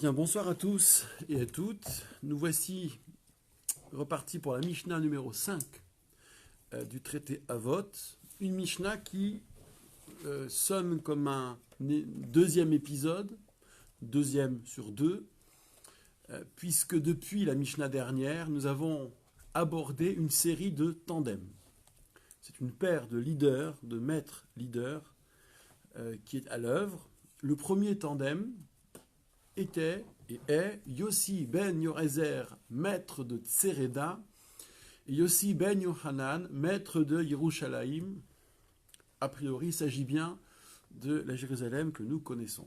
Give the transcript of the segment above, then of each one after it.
Bien, bonsoir à tous et à toutes. Nous voici repartis pour la Mishnah numéro 5 du traité Avot. Une Mishnah qui sonne comme un deuxième épisode, deuxième sur deux, puisque depuis la Mishnah dernière, nous avons abordé une série de tandems. C'est une paire de leaders, de maîtres leaders, qui est à l'œuvre. Le premier tandem était et est Yossi ben Yorezer, maître de Tsereda, et Yossi ben Yohanan, maître de Yerushalayim. A priori, il s'agit bien de la Jérusalem que nous connaissons.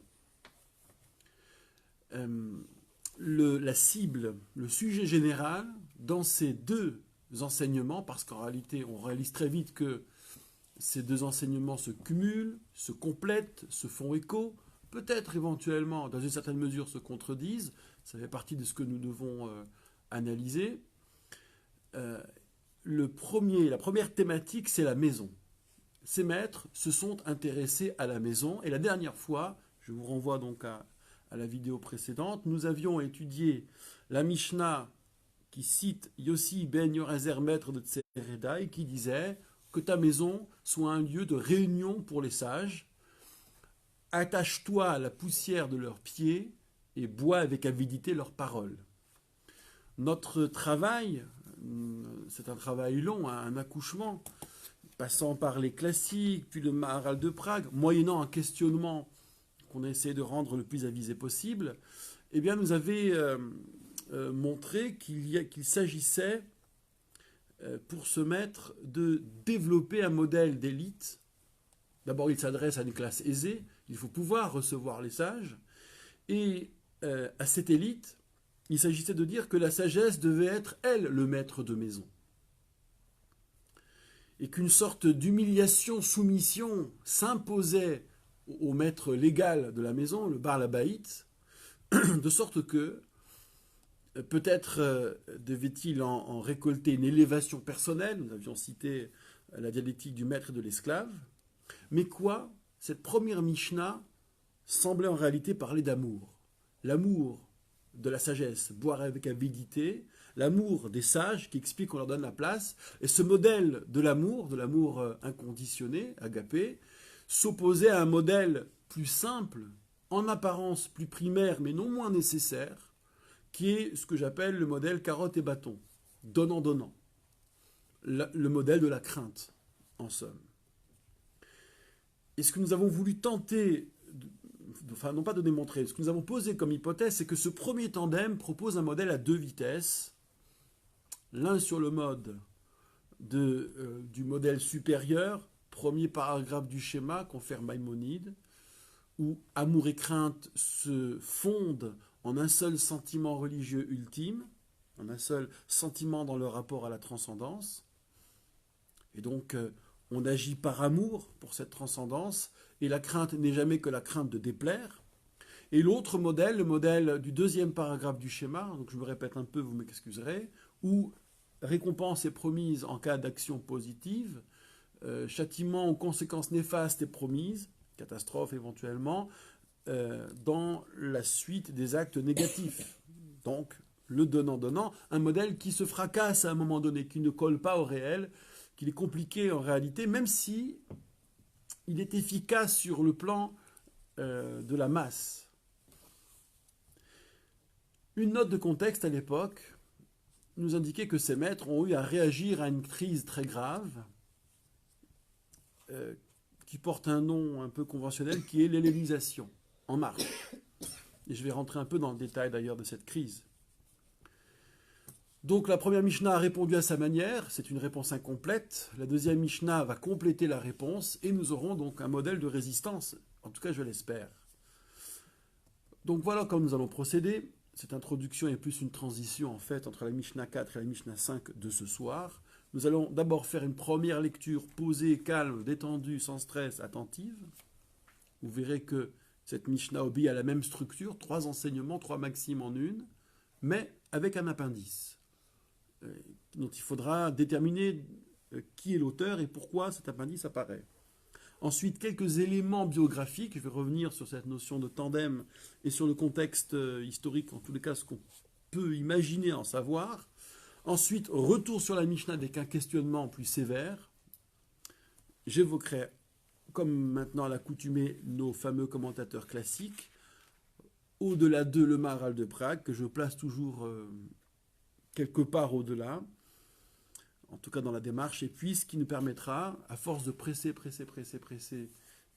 La cible, le sujet général dans ces deux enseignements, parce qu'en réalité, on réalise très vite que ces deux enseignements se cumulent, se complètent, se font écho, peut-être éventuellement, dans une certaine mesure, se contredisent. Ça fait partie de ce que nous devons analyser. La première thématique, c'est la maison. Ces maîtres se sont intéressés à la maison. Et la dernière fois, je vous renvoie donc à la vidéo précédente, nous avions étudié la Mishnah qui cite Yossi ben Yorezer, maître de Tsereda, et qui disait que ta maison soit un lieu de réunion pour les sages. Attache-toi à la poussière de leurs pieds et bois avec avidité leurs paroles. Notre travail, c'est un travail long, un accouchement, passant par les classiques, puis le Maharal de Prague, moyennant un questionnement qu'on a essayé de rendre le plus avisé possible, eh bien nous avait montré qu'il s'agissait, pour ce maître, de développer un modèle d'élite. D'abord, il s'adresse à une classe aisée, il faut pouvoir recevoir les sages, et à cette élite, il s'agissait de dire que la sagesse devait être, elle, le maître de maison. Et qu'une sorte d'humiliation, soumission s'imposait au maître légal de la maison, le Bar Labaït, de sorte que peut-être devait-il en récolter une élévation personnelle. Nous avions cité la dialectique du maître et de l'esclave. Mais quoi? Cette première Mishnah semblait en réalité parler d'amour. L'amour de la sagesse, boire avec avidité, l'amour des sages qui explique qu'on leur donne la place, et ce modèle de l'amour inconditionné, agapé, s'opposait à un modèle plus simple, en apparence plus primaire, mais non moins nécessaire, qui est ce que j'appelle le modèle carotte et bâton, donnant-donnant, le modèle de la crainte, en somme. Et ce que nous avons voulu tenter, enfin non pas de démontrer, ce que nous avons posé comme hypothèse, c'est que ce premier tandem propose un modèle à deux vitesses, l'un sur le mode du modèle supérieur, premier paragraphe du schéma, confère Maïmonide, où amour et crainte se fondent en un seul sentiment religieux ultime, en un seul sentiment dans le rapport à la transcendance. Et donc, on agit par amour pour cette transcendance, et la crainte n'est jamais que la crainte de déplaire. Et l'autre modèle, le modèle du deuxième paragraphe du schéma, donc je me répète un peu, vous m'excuserez, où récompense est promise en cas d'action positive, châtiment ou conséquences néfastes est promise, catastrophe éventuellement, dans la suite des actes négatifs. Donc, le donnant-donnant, un modèle qui se fracasse à un moment donné, qui ne colle pas au réel, qu'il est compliqué en réalité, même si il est efficace sur le plan de la masse. Une note de contexte à l'époque nous indiquait que ces maîtres ont eu à réagir à une crise très grave qui porte un nom un peu conventionnel, qui est l'hellénisation, en marche. Et je vais rentrer un peu dans le détail d'ailleurs de cette crise. Donc la première Mishnah a répondu à sa manière, c'est une réponse incomplète. La deuxième Mishnah va compléter la réponse et nous aurons donc un modèle de résistance, en tout cas je l'espère. Donc voilà comment nous allons procéder. Cette introduction est plus une transition en fait entre la Mishnah 4 et la Mishnah 5 de ce soir. Nous allons d'abord faire une première lecture posée, calme, détendue, sans stress, attentive. Vous verrez que cette Mishnah obéit à la même structure, 3 enseignements, 3 maximes en une, mais avec un appendice dont il faudra déterminer qui est l'auteur et pourquoi cet appendice apparaît. Ensuite, quelques éléments biographiques. Je vais revenir sur cette notion de tandem et sur le contexte historique, en tous les cas, ce qu'on peut imaginer en savoir. Ensuite, retour sur la Mishnah avec un questionnement plus sévère. J'évoquerai, comme maintenant à l'accoutumée, nos fameux commentateurs classiques. Au-delà de le Maharal de Prague, que je place toujours quelque part au-delà, en tout cas dans la démarche, et puis ce qui nous permettra, à force de presser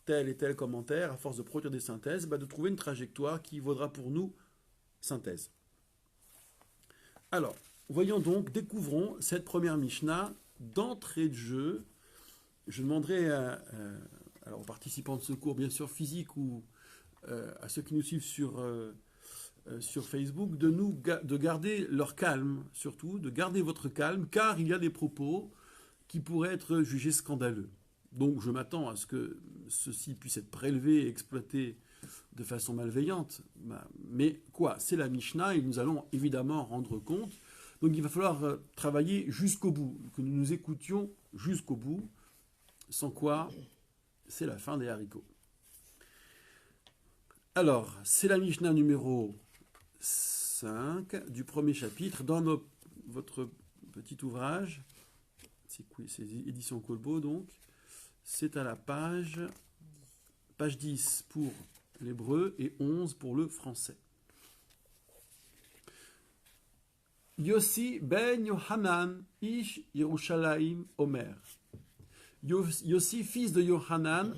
tel et tel commentaire, à force de produire des synthèses, de trouver une trajectoire qui vaudra pour nous synthèse. Alors, voyons donc, découvrons cette première Mishnah d'entrée de jeu. Je demanderai aux participants de ce cours, bien sûr physique ou à ceux qui nous suivent sur Facebook, de garder leur calme, surtout, de garder votre calme, car il y a des propos qui pourraient être jugés scandaleux. Donc je m'attends à ce que ceci puisse être prélevé et exploité de façon malveillante. Mais quoi, c'est la Mishnah et nous allons évidemment rendre compte. Donc il va falloir travailler jusqu'au bout, que nous nous écoutions jusqu'au bout, sans quoi c'est la fin des haricots. Alors, c'est la Mishnah numéro 5 du premier chapitre dans votre petit ouvrage. C'est édition Colbo, donc. C'est à la page 10 pour l'hébreu et 11 pour le français. Yossi ben Yohanan, ish Yerushalayim Omer. Yossi, fils de Yohanan,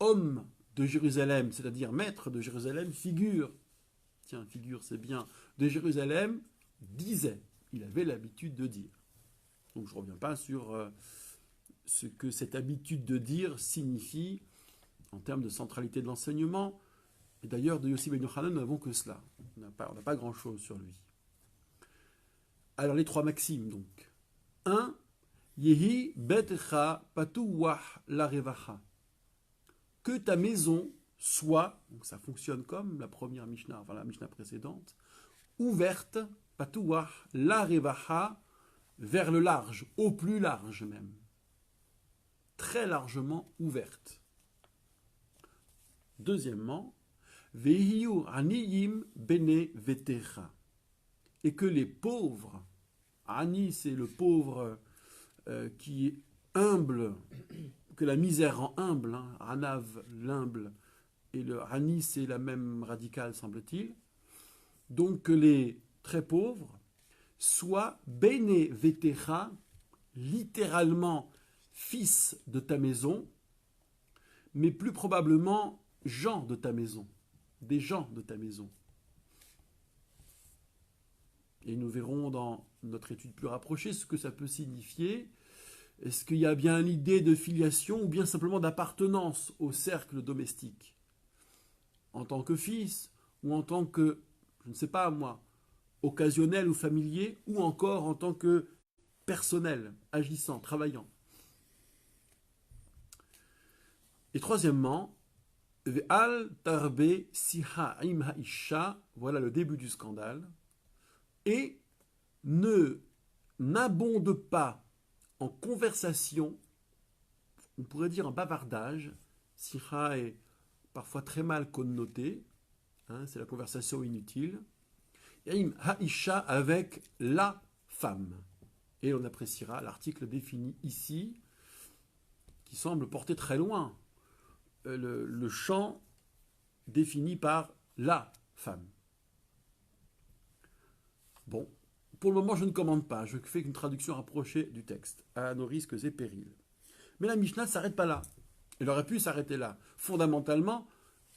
homme de Jérusalem, c'est-à-dire maître de Jérusalem, figure c'est bien, de Jérusalem, disait, il avait l'habitude de dire. Donc je ne reviens pas sur ce que cette habitude de dire signifie en termes de centralité de l'enseignement. Et d'ailleurs, de Yossi ben Yohanan, nous n'avons que cela. On n'a pas grand-chose sur lui. Alors les trois maximes, donc. 1. Yehi betcha patuwah la revacha. Que ta maison soit, donc ça fonctionne comme la première Mishnah, enfin la Mishnah précédente, ouverte, patuwah la revacha, vers le large, au plus large même. Très largement ouverte. Deuxièmement, vehiyu aniyim bene vetecha. Et que les pauvres, ani c'est le pauvre qui est humble, que la misère rend humble, Ranav, l'humble, et le Rani, c'est la même radicale, semble-t-il. Donc que les très pauvres soient Bene Vetecha, littéralement fils de ta maison, mais plus probablement gens de ta maison, des gens de ta maison. Et nous verrons dans notre étude plus rapprochée ce que ça peut signifier. Est-ce qu'il y a bien l'idée de filiation ou bien simplement d'appartenance au cercle domestique? En tant que fils ou en tant que, je ne sais pas moi, occasionnel ou familier ou encore en tant que personnel, agissant, travaillant. Et troisièmement, Ve'al tarbe siha im ha'isha, voilà le début du scandale, et n'abonde pas en conversation, on pourrait dire en bavardage. Sicha est parfois très mal connoté, c'est la conversation inutile. Im ha'isha avec la femme. Et on appréciera l'article défini ici, qui semble porter très loin le champ défini par la femme. Bon, pour le moment, je ne commande pas. Je fais une traduction rapprochée du texte, à nos risques et périls. Mais la Mishnah ne s'arrête pas là. Elle aurait pu s'arrêter là. Fondamentalement,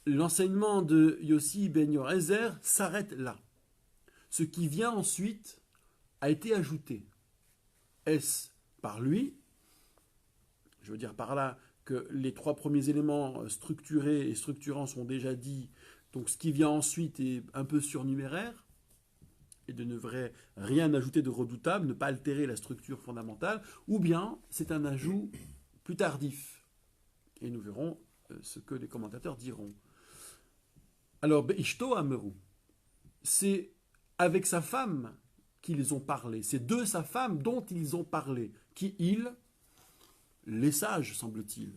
l'enseignement de Yossi ben Yorezer s'arrête là. Ce qui vient ensuite a été ajouté. Est-ce par lui? Je veux dire par là que les trois premiers éléments structurés et structurants sont déjà dits. Donc ce qui vient ensuite est un peu surnuméraire et ne devrait rien ajouter de redoutable, ne pas altérer la structure fondamentale, ou bien c'est un ajout plus tardif. Et nous verrons ce que les commentateurs diront. Alors, Be'ishto Ameru, c'est avec sa femme qu'ils ont parlé, c'est de sa femme dont ils ont parlé. Qui ils? Les sages, semble-t-il.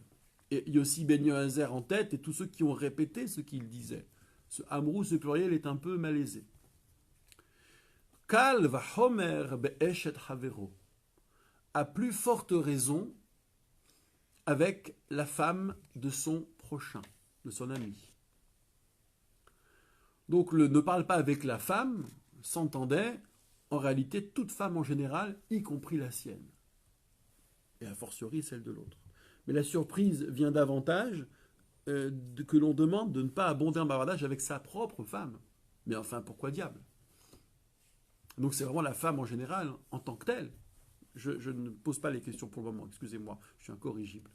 et Yossi Ben Yoazer en tête, et tous ceux qui ont répété ce qu'il disait. Ce Amrou, ce pluriel, est un peu malaisé. Kal va Homer be'eshet havero. À plus forte raison avec la femme de son prochain, de son ami. Donc le ne parle pas avec la femme, s'entendait en réalité toute femme en général, y compris la sienne. Et a fortiori celle de l'autre. Mais la surprise vient davantage que l'on demande de ne pas abonder en bavardage avec sa propre femme. Mais enfin, pourquoi diable? Donc c'est vraiment la femme en général, en tant que telle. Je ne pose pas les questions pour le moment, excusez-moi, je suis incorrigible.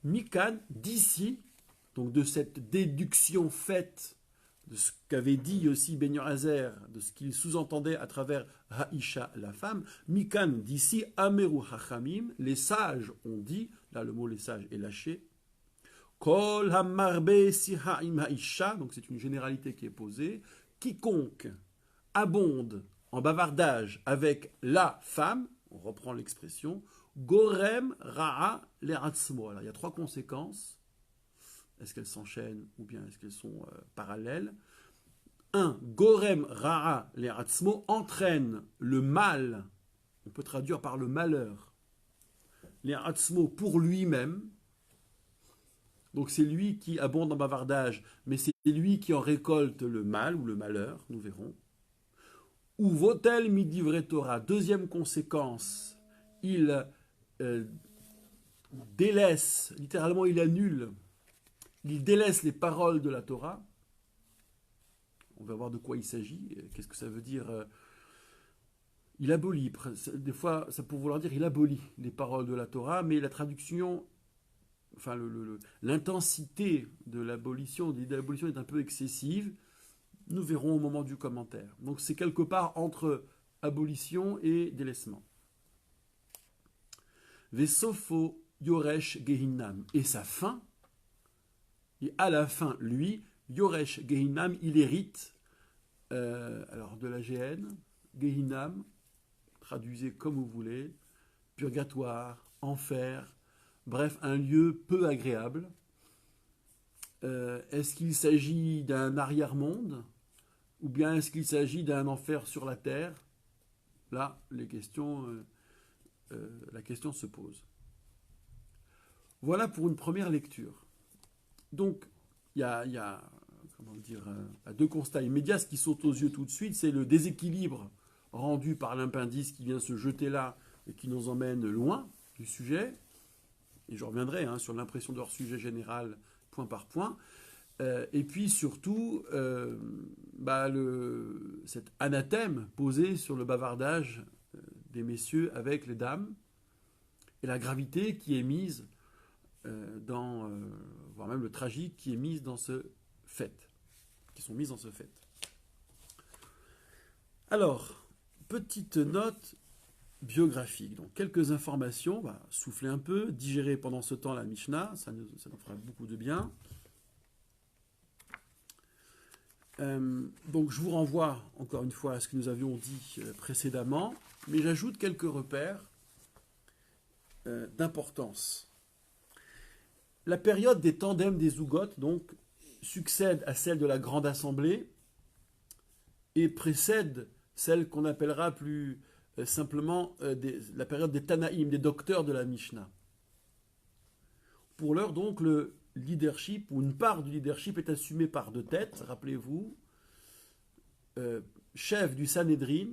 Mikan, d'ici, donc de cette déduction faite de ce qu'avait dit aussi Ben Yoazer, de ce qu'il sous-entendait à travers Haïcha, la femme, Mikan, d'ici, Ameru Hachamim, les sages ont dit, là le mot les sages est lâché, Kol Hamarbe Sihaim Haïcha, donc c'est une généralité qui est posée, quiconque abonde en bavardage avec la femme, on reprend l'expression, Gorem Ra'a Leratzmo. Alors il y a trois conséquences. Est-ce qu'elles s'enchaînent ou bien est-ce qu'elles sont parallèles? 1. Gorem Ra'a Leratzmo entraîne le mal, on peut traduire par le malheur, Leratzmo pour lui-même. Donc c'est lui qui abonde en bavardage, mais c'est lui qui en récolte le mal ou le malheur, nous verrons. Ou votel midivre Torah. Deuxième conséquence, il délaisse, littéralement il annule, il délaisse les paroles de la Torah. On va voir de quoi il s'agit, qu'est-ce que ça veut dire. Il abolit, des fois ça peut vouloir dire il abolit les paroles de la Torah, mais la traduction, enfin l'intensité de l'abolition est un peu excessive. Nous verrons au moment du commentaire. Donc c'est quelque part entre abolition et délaissement. Vesofo Yoresh Gehinam. Et sa fin, et à la fin, lui, Yoresh Gehinam, il hérite alors de la géhenne, Gehinam, traduisez comme vous voulez, purgatoire, enfer, bref, un lieu peu agréable. Est-ce qu'il s'agit d'un arrière-monde? Ou bien est-ce qu'il s'agit d'un enfer sur la terre? Là, la question se pose. Voilà pour une première lecture. Donc, il y a deux constats immédiats. Ce qui saute aux yeux tout de suite, c'est le déséquilibre rendu par l'impendice qui vient se jeter là et qui nous emmène loin du sujet. Et je reviendrai sur l'impression de hors sujet général, point par point. Et puis surtout, cet anathème posé sur le bavardage des messieurs avec les dames et la gravité qui est mise voire même le tragique qui est mise dans ce fait, qui sont mises dans ce fait. Alors, petite note biographique. Donc, quelques informations, on va souffler un peu, digérer pendant ce temps la Mishnah, ça nous fera beaucoup de bien. Donc je vous renvoie encore une fois à ce que nous avions dit précédemment, mais j'ajoute quelques repères d'importance. La période des tandems des zougotes, donc, succède à celle de la Grande Assemblée et précède celle qu'on appellera plus simplement la période des Tanaïm, des docteurs de la Mishnah. Pour l'heure, donc, le leadership, ou une part du leadership, est assumée par deux têtes, rappelez-vous, chef du Sanhédrin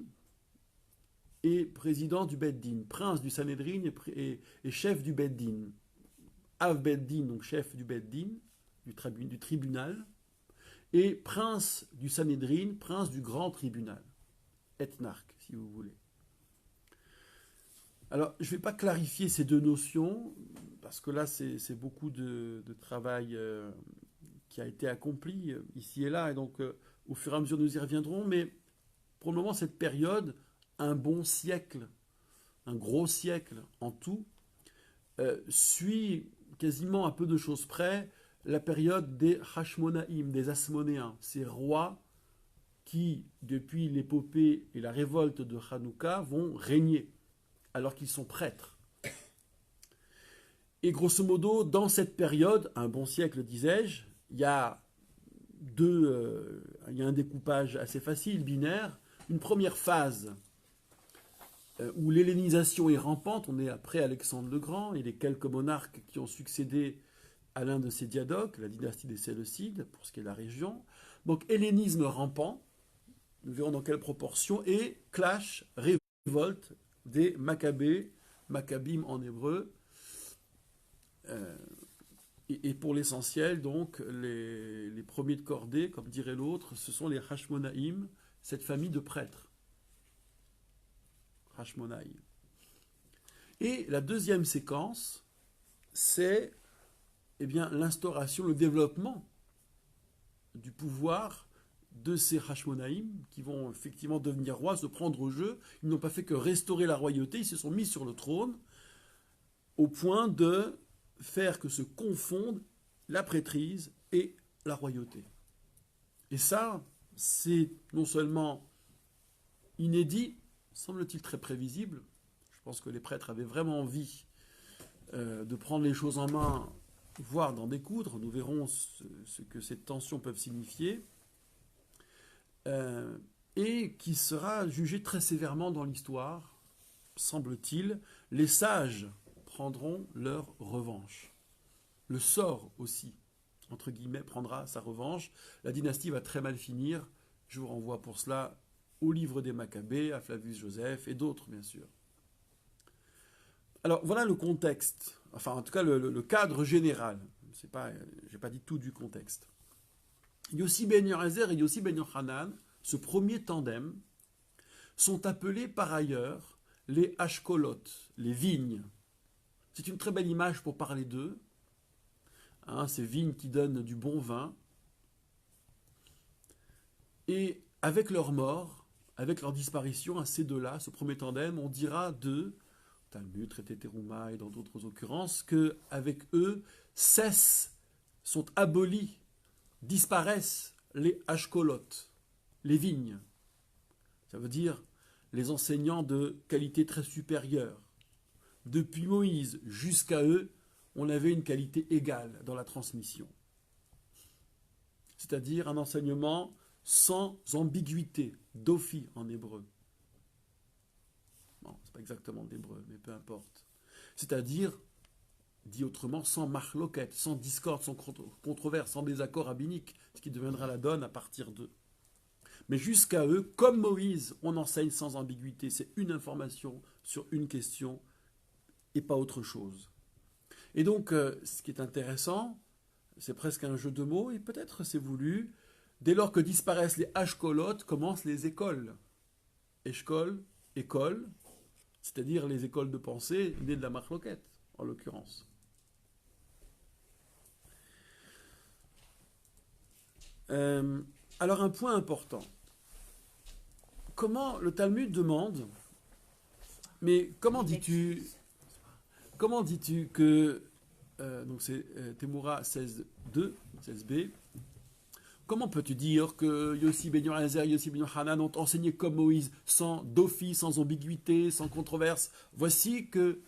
et président du Beddin, prince du Sanhédrin et chef du Beddin. Av Beddin, donc chef du Beddin, du tribunal, et prince du Sanhédrin, prince du grand tribunal, ethnarque, si vous voulez. Alors, je ne vais pas clarifier ces deux notions, parce que là, c'est beaucoup de travail qui a été accompli ici et là, et donc au fur et à mesure, nous y reviendrons, mais pour le moment, cette période, un bon siècle, un gros siècle en tout, suit quasiment à peu de choses près la période des Hashmonaïm, des Asmonéens, ces rois qui, depuis l'épopée et la révolte de Hanouka, vont régner, alors qu'ils sont prêtres. Et grosso modo, dans cette période, un bon siècle disais-je, il y a il y a un découpage assez facile, binaire. Une première phase où l'hellénisation est rampante, on est après Alexandre le Grand et les quelques monarques qui ont succédé à l'un de ces diadoques, la dynastie des Séleucides, pour ce qui est de la région. Donc hellénisme rampant, nous verrons dans quelle proportion, et clash, révolte des Maccabées, Maccabim en hébreu, et pour l'essentiel, donc, les premiers de cordée, comme dirait l'autre, ce sont les Hashmonaïm, cette famille de prêtres. Hashmonaïm. Et la deuxième séquence, c'est l'instauration, le développement du pouvoir de ces Hashmonaïm qui vont effectivement devenir rois, se prendre au jeu. Ils n'ont pas fait que restaurer la royauté, ils se sont mis sur le trône au point de faire que se confondent la prêtrise et la royauté. Et ça, c'est non seulement inédit, semble-t-il très prévisible. Je pense que les prêtres avaient vraiment envie de prendre les choses en main, voire d'en découdre. Nous verrons ce que ces tensions peuvent signifier. Et qui sera jugé très sévèrement dans l'histoire, semble-t-il. Les sages prendront leur revanche. Le sort aussi, entre guillemets, prendra sa revanche. La dynastie va très mal finir. Je vous renvoie pour cela au livre des Maccabées, à Flavius Joseph et d'autres, bien sûr. Alors, voilà le contexte, enfin, en tout cas, le cadre général. Je n'ai pas dit tout du contexte. Yossi ben Yorezer et Yossi ben Yochanan, ce premier tandem, sont appelés par ailleurs les Ashkolot, les vignes. C'est une très belle image pour parler d'eux. Ces vignes qui donnent du bon vin. Et avec leur mort, avec leur disparition, à ces deux-là, ce premier tandem, on dira d'eux, Talmud, traité Teruma et dans d'autres occurrences, qu'avec eux sont abolis, disparaissent les Ashkolot, les vignes. Ça veut dire les enseignants de qualité très supérieure. Depuis Moïse jusqu'à eux, on avait une qualité égale dans la transmission. C'est-à-dire un enseignement sans ambiguïté, dofi en hébreu. Bon, c'est pas exactement de l'hébreu, mais peu importe. C'est-à-dire, dit autrement, sans marloquette, sans discorde, sans controverse, sans désaccord rabbinique, ce qui deviendra la donne à partir d'eux. Mais jusqu'à eux, comme Moïse, on enseigne sans ambiguïté. C'est une information sur une question et pas autre chose. Et donc, ce qui est intéressant, c'est presque un jeu de mots, et peut-être c'est voulu, dès lors que disparaissent les Ashkolot, commencent les écoles. Eshkol, école, c'est-à-dire les écoles de pensée nées de la marloquette, en l'occurrence. Alors un point important. Comment le Talmud demande, mais comment dis-tu que, donc c'est Temura 16.2, 16b, comment peux-tu dire que Yossi ben Yorezer et Yossi ben Yochanan ont enseigné comme Moïse, sans dofi, sans ambiguïté, sans controverse? Voici que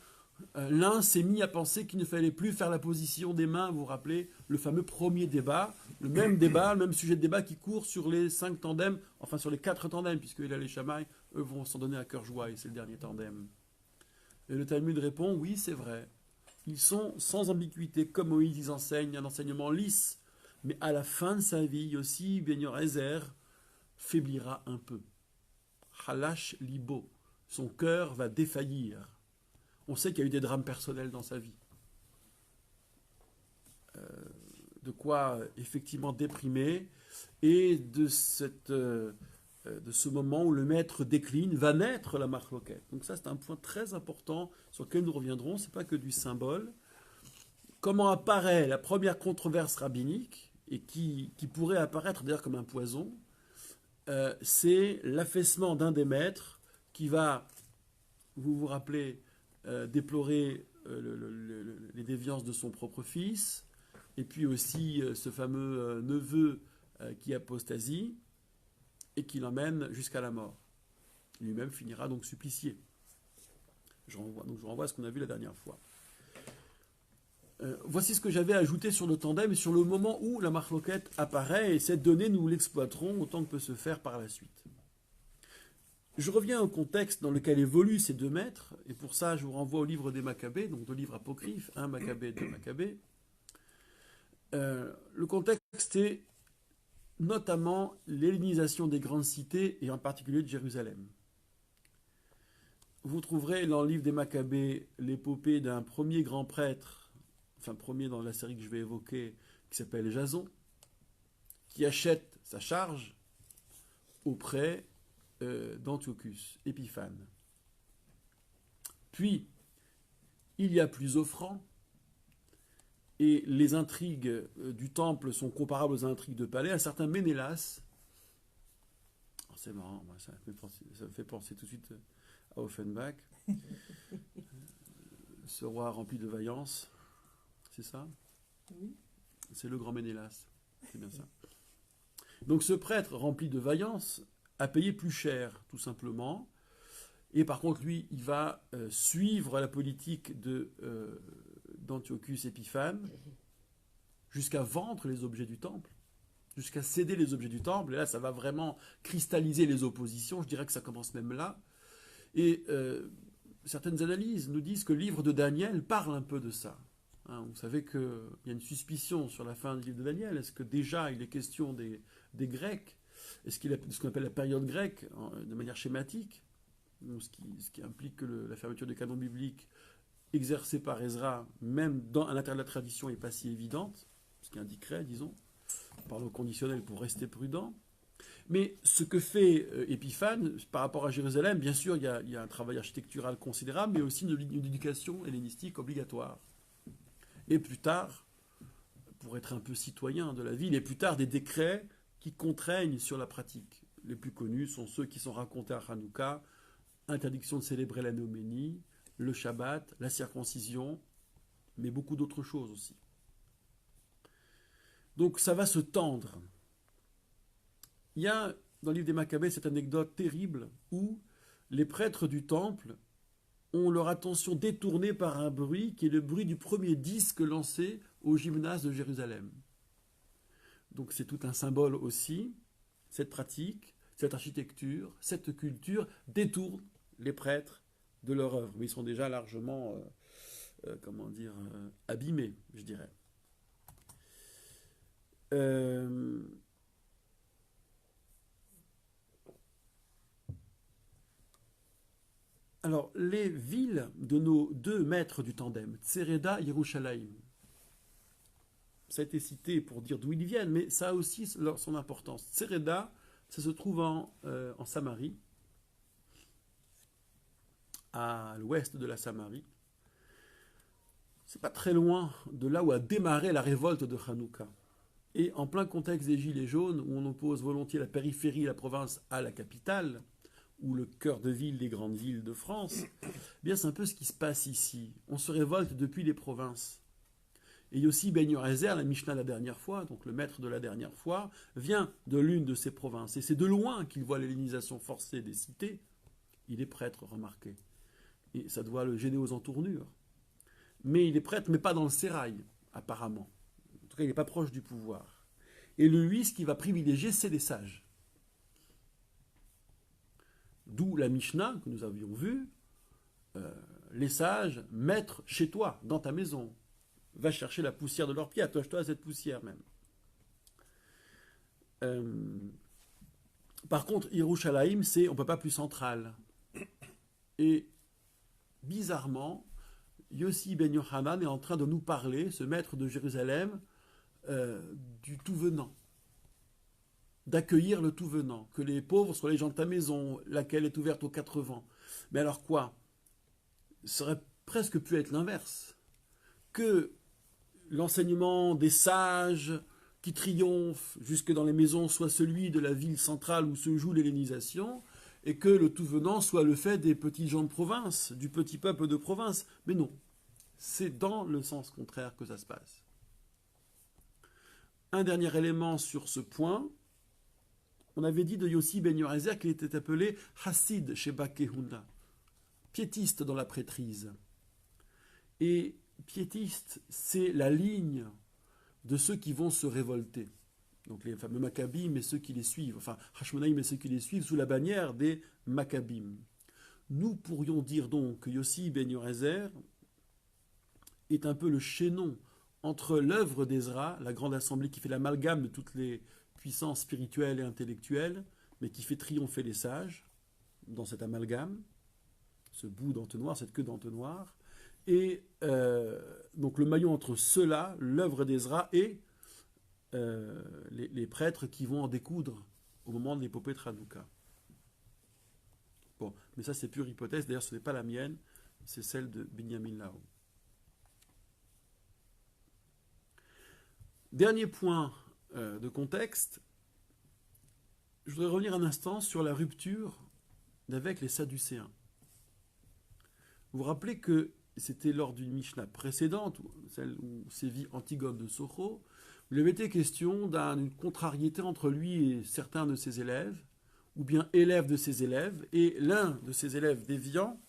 l'un s'est mis à penser qu'il ne fallait plus faire la position des mains, vous vous rappelez, le fameux premier débat, le même sujet de débat qui court sur les 5 tandems, enfin sur les 4 tandems, puisque il a les Shammai, eux vont s'en donner à cœur joie, et c'est le dernier tandem. Et le Talmud répond, oui, c'est vrai. Ils sont sans ambiguïté, comme Moïse, ils enseignent un enseignement lisse. Mais à la fin de sa vie, aussi, Ben Yorezer faiblira un peu. Halash libo. Son cœur va défaillir. On sait qu'il y a eu des drames personnels dans sa vie. De quoi effectivement déprimer. Et de ce moment où le maître décline, va naître la marloquette. Donc ça, c'est un point très important sur lequel nous reviendrons. Ce n'est pas que du symbole. Comment apparaît la première controverse rabbinique, et qui pourrait apparaître d'ailleurs comme un poison, c'est l'affaissement d'un des maîtres qui va, vous vous rappelez, déplorer les déviances de son propre fils, et puis aussi ce fameux neveu qui apostasie, et qui l'emmène jusqu'à la mort. Lui-même finira donc supplicié. Je renvoie à ce qu'on a vu la dernière fois. Voici ce que j'avais ajouté sur le tandem et sur le moment où la marloquette apparaît, et cette donnée, nous l'exploiterons autant que peut se faire par la suite. Je reviens au contexte dans lequel évoluent ces deux maîtres, et pour ça, je vous renvoie au livre des Maccabées, donc deux livres apocryphes, un Maccabée, deux Maccabées. Le contexte est notamment l'hellénisation des grandes cités, et en particulier de Jérusalem. Vous trouverez dans le livre des Maccabées l'épopée d'un premier grand prêtre, enfin premier dans la série que je vais évoquer, qui s'appelle Jason, qui achète sa charge auprès d'Antiochus Épiphane. Puis, il y a plus offrant, et les intrigues du temple sont comparables aux intrigues de palais. Un certain Ménélas, c'est marrant, ça me fait penser tout de suite à Offenbach, ce roi rempli de vaillance, c'est ça? Oui. C'est le grand Ménélas, c'est bien ça. Donc ce prêtre rempli de vaillance a payé plus cher, tout simplement. Et par contre, lui, il va suivre la politique d'Antiochus Épiphane jusqu'à vendre les objets du temple, jusqu'à céder les objets du temple. Et là, ça va vraiment cristalliser les oppositions. Je dirais que ça commence même là. Et certaines analyses nous disent que le livre de Daniel parle un peu de ça. Hein, vous savez qu'il y a une suspicion sur la fin du livre de Daniel. Est-ce que déjà il est question des Grecs? Est-ce qu'il y a ce qu'on appelle la période grecque, de manière schématique, ce qui implique que la fermeture du canon biblique exercée par Ezra, même à l'intérieur de la tradition, n'est pas si évidente, ce qui indiquerait, disons, par le conditionnel pour rester prudent. Mais ce que fait Épiphane par rapport à Jérusalem, bien sûr, il y a un travail architectural considérable, mais aussi une éducation hellénistique obligatoire. Et plus tard, pour être un peu citoyen de la ville, et plus tard des décrets qui contraignent sur la pratique. Les plus connus sont ceux qui sont racontés à Hanouka: interdiction de célébrer la noménie, le Shabbat, la circoncision, mais beaucoup d'autres choses aussi. Donc ça va se tendre. Il y a dans le livre des Maccabées cette anecdote terrible où les prêtres du temple ont leur attention détournée par un bruit qui est le bruit du premier disque lancé au gymnase de Jérusalem. Donc c'est tout un symbole aussi. Cette pratique, cette architecture, cette culture détourne les prêtres de leur œuvre. Mais ils sont déjà largement, abîmés, je dirais. Alors, les villes de nos deux maîtres du tandem, Tsereda et Yerushalayim, ça a été cité pour dire d'où ils viennent, mais ça a aussi son importance. Tsereda, ça se trouve en Samarie, à l'ouest de la Samarie. C'est pas très loin de là où a démarré la révolte de Hanouka. Et en plein contexte des Gilets jaunes, où on oppose volontiers la périphérie, la province à la capitale, ou le cœur de ville des grandes villes de France, eh bien c'est un peu ce qui se passe ici. On se révolte depuis les provinces. Et Yossi Ben Yorezer, la Mishnah la dernière fois, donc le maître de la dernière fois, vient de l'une de ces provinces. Et c'est de loin qu'il voit l'hellénisation forcée des cités. Il est prêtre, remarquez. Et ça doit le gêner aux entournures. Mais il est prêtre, mais pas dans le sérail, apparemment. En tout cas, il n'est pas proche du pouvoir. Et lui, ce qu'il va privilégier, c'est les sages. D'où la Mishnah que nous avions vue, les sages, maîtres chez toi, dans ta maison. Va chercher la poussière de leurs pieds, attache-toi à cette poussière même. Par contre, Yerushalayim, on ne peut pas plus central. Et bizarrement, Yossi Ben Yochanan est en train de nous parler, ce maître de Jérusalem, du tout venant. D'accueillir le tout venant, que les pauvres soient les gens de ta maison, laquelle est ouverte aux quatre vents. Mais alors quoi? Ça aurait presque pu être l'inverse. Que l'enseignement des sages qui triomphent jusque dans les maisons soit celui de la ville centrale où se joue l'hellénisation, et que le tout venant soit le fait des petits gens de province, du petit peuple de province. Mais non, c'est dans le sens contraire que ça se passe. Un dernier élément sur ce point. On avait dit de Yossi Ben Yorezer qu'il était appelé Hassid chez Bakehuna, piétiste dans la prêtrise. Et piétiste, c'est la ligne de ceux qui vont se révolter. Donc les fameux Maccabim et ceux qui les suivent, enfin Hashmonaïm et ceux qui les suivent sous la bannière des Maccabim. Nous pourrions dire donc que Yossi ben Yorezer est un peu le chaînon entre l'œuvre d'Ezra, la grande assemblée qui fait l'amalgame de toutes les puissances spirituelles et intellectuelles, mais qui fait triompher les sages dans cet amalgame, ce bout d'entonnoir, cette queue d'entonnoir, et donc le maillon entre ceux-là, l'œuvre d'Ezra, et les prêtres qui vont en découdre au moment de l'épopée de Hanouka. Bon, mais ça c'est pure hypothèse, d'ailleurs ce n'est pas la mienne, c'est celle de Binyamin Lao. Dernier point de contexte, je voudrais revenir un instant sur la rupture avec les Sadducéens. Vous vous rappelez que c'était lors d'une Mishnah précédente, celle où sévit Antigone de Socho, où il avait été question d'une contrariété entre lui et certains de ses élèves, ou bien élèves de ses élèves, et l'un de ses élèves déviant,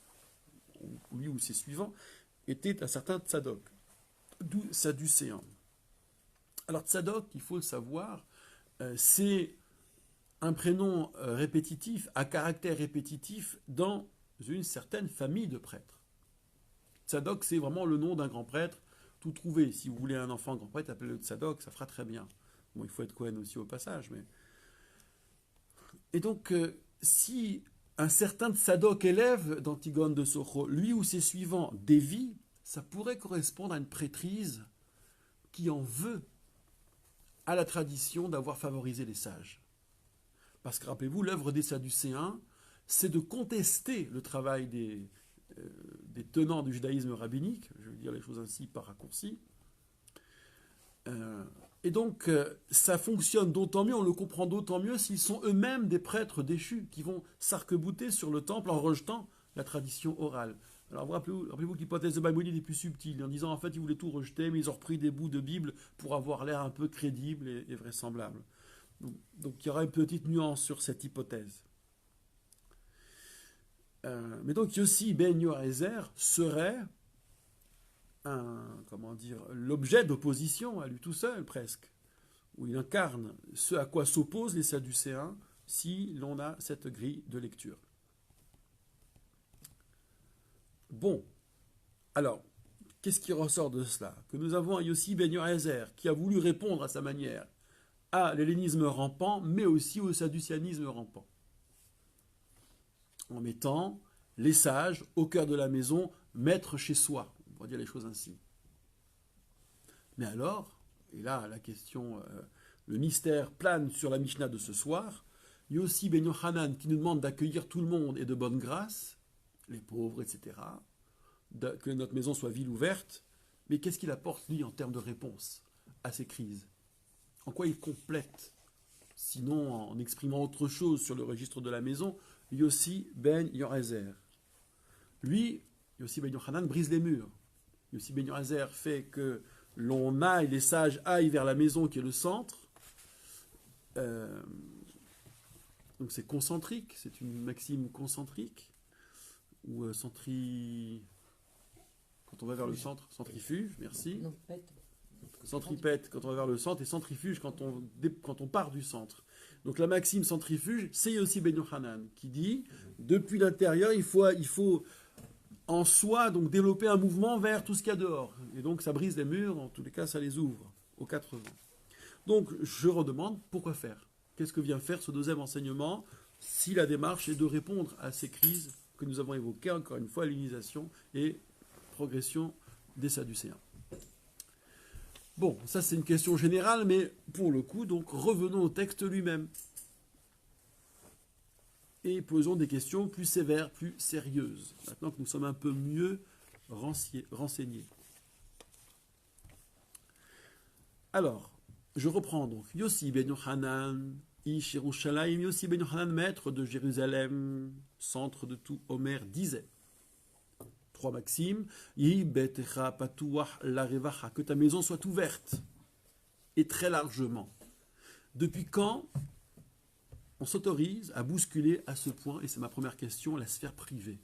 lui ou ses suivants, était un certain Tzadok, d'où Sadducéen. Alors Tzadok, il faut le savoir, c'est un prénom répétitif, à caractère répétitif, dans une certaine famille de prêtres. Tzadok, c'est vraiment le nom d'un grand prêtre, tout trouvé. Si vous voulez un enfant grand prêtre, appelez-le Tzadok, ça fera très bien. Bon, il faut être Cohen aussi au passage, mais... Et donc, si un certain Tzadok élève d'Antigone de Socho, lui ou ses suivants dévient, ça pourrait correspondre à une prêtrise qui en veut à la tradition d'avoir favorisé les sages. Parce que, rappelez-vous, l'œuvre des Sadducéens, c'est de contester le travail des tenants du judaïsme rabbinique, je vais dire les choses ainsi par raccourci. Et donc, ça fonctionne d'autant mieux, on le comprend d'autant mieux s'ils sont eux-mêmes des prêtres déchus qui vont s'arc-bouter sur le temple en rejetant la tradition orale. Alors, rappelez-vous que l'hypothèse de Maïmonide est plus subtile, en disant en fait ils voulaient tout rejeter, mais ils ont repris des bouts de Bible pour avoir l'air un peu crédible et vraisemblable. Donc il y aura une petite nuance sur cette hypothèse. Mais donc Yossi ben Yorezer serait l'objet d'opposition à lui tout seul presque, où il incarne ce à quoi s'opposent les Sadducéens si l'on a cette grille de lecture. Bon, alors, qu'est-ce qui ressort de cela? Que nous avons un Yossi ben Yorezer qui a voulu répondre à sa manière à l'hellénisme rampant, mais aussi au sadducianisme rampant, en mettant les sages au cœur de la maison, maîtres chez soi, on pourrait dire les choses ainsi. Mais alors, et là la question, le mystère plane sur la Mishnah de ce soir, Yossi ben Yochanan qui nous demande d'accueillir tout le monde et de bonne grâce, les pauvres, etc., que notre maison soit ville ouverte, mais qu'est-ce qu'il apporte lui en termes de réponse à ces crises? En quoi il complète, sinon en exprimant autre chose sur le registre de la maison, Yossi ben Yorezer. Lui, Yossi ben Yochanan brise les murs. Yossi ben Yorezer fait que les sages aillent vers la maison qui est le centre. Donc c'est concentrique, c'est une maxime concentrique, ou quand on va vers le centre, centrifuge, merci. Non, centripète quand on va vers le centre et centrifuge quand on part du centre. Donc la maxime centrifuge, c'est Yossi ben Yochanan qui dit, depuis l'intérieur, il faut en soi donc développer un mouvement vers tout ce qu'il y a dehors. Et donc ça brise les murs, en tous les cas ça les ouvre aux quatre vents. Donc je redemande, pourquoi faire? Qu'est-ce que vient faire ce deuxième enseignement si la démarche est de répondre à ces crises que nous avons évoquées, encore une fois, hellénisation et progression des Sadducéens? Bon, ça c'est une question générale, mais pour le coup, donc revenons au texte lui-même. Et posons des questions plus sévères, plus sérieuses, maintenant que nous sommes un peu mieux renseignés. Alors, je reprends donc. Yossi ben Yochanan, Ish Yerushalayim, Yossi ben Yochanan, maître de Jérusalem, centre de tout, Omer, disait, 3 maximes, que ta maison soit ouverte, et très largement. Depuis quand on s'autorise à bousculer à ce point, et c'est ma première question, la sphère privée,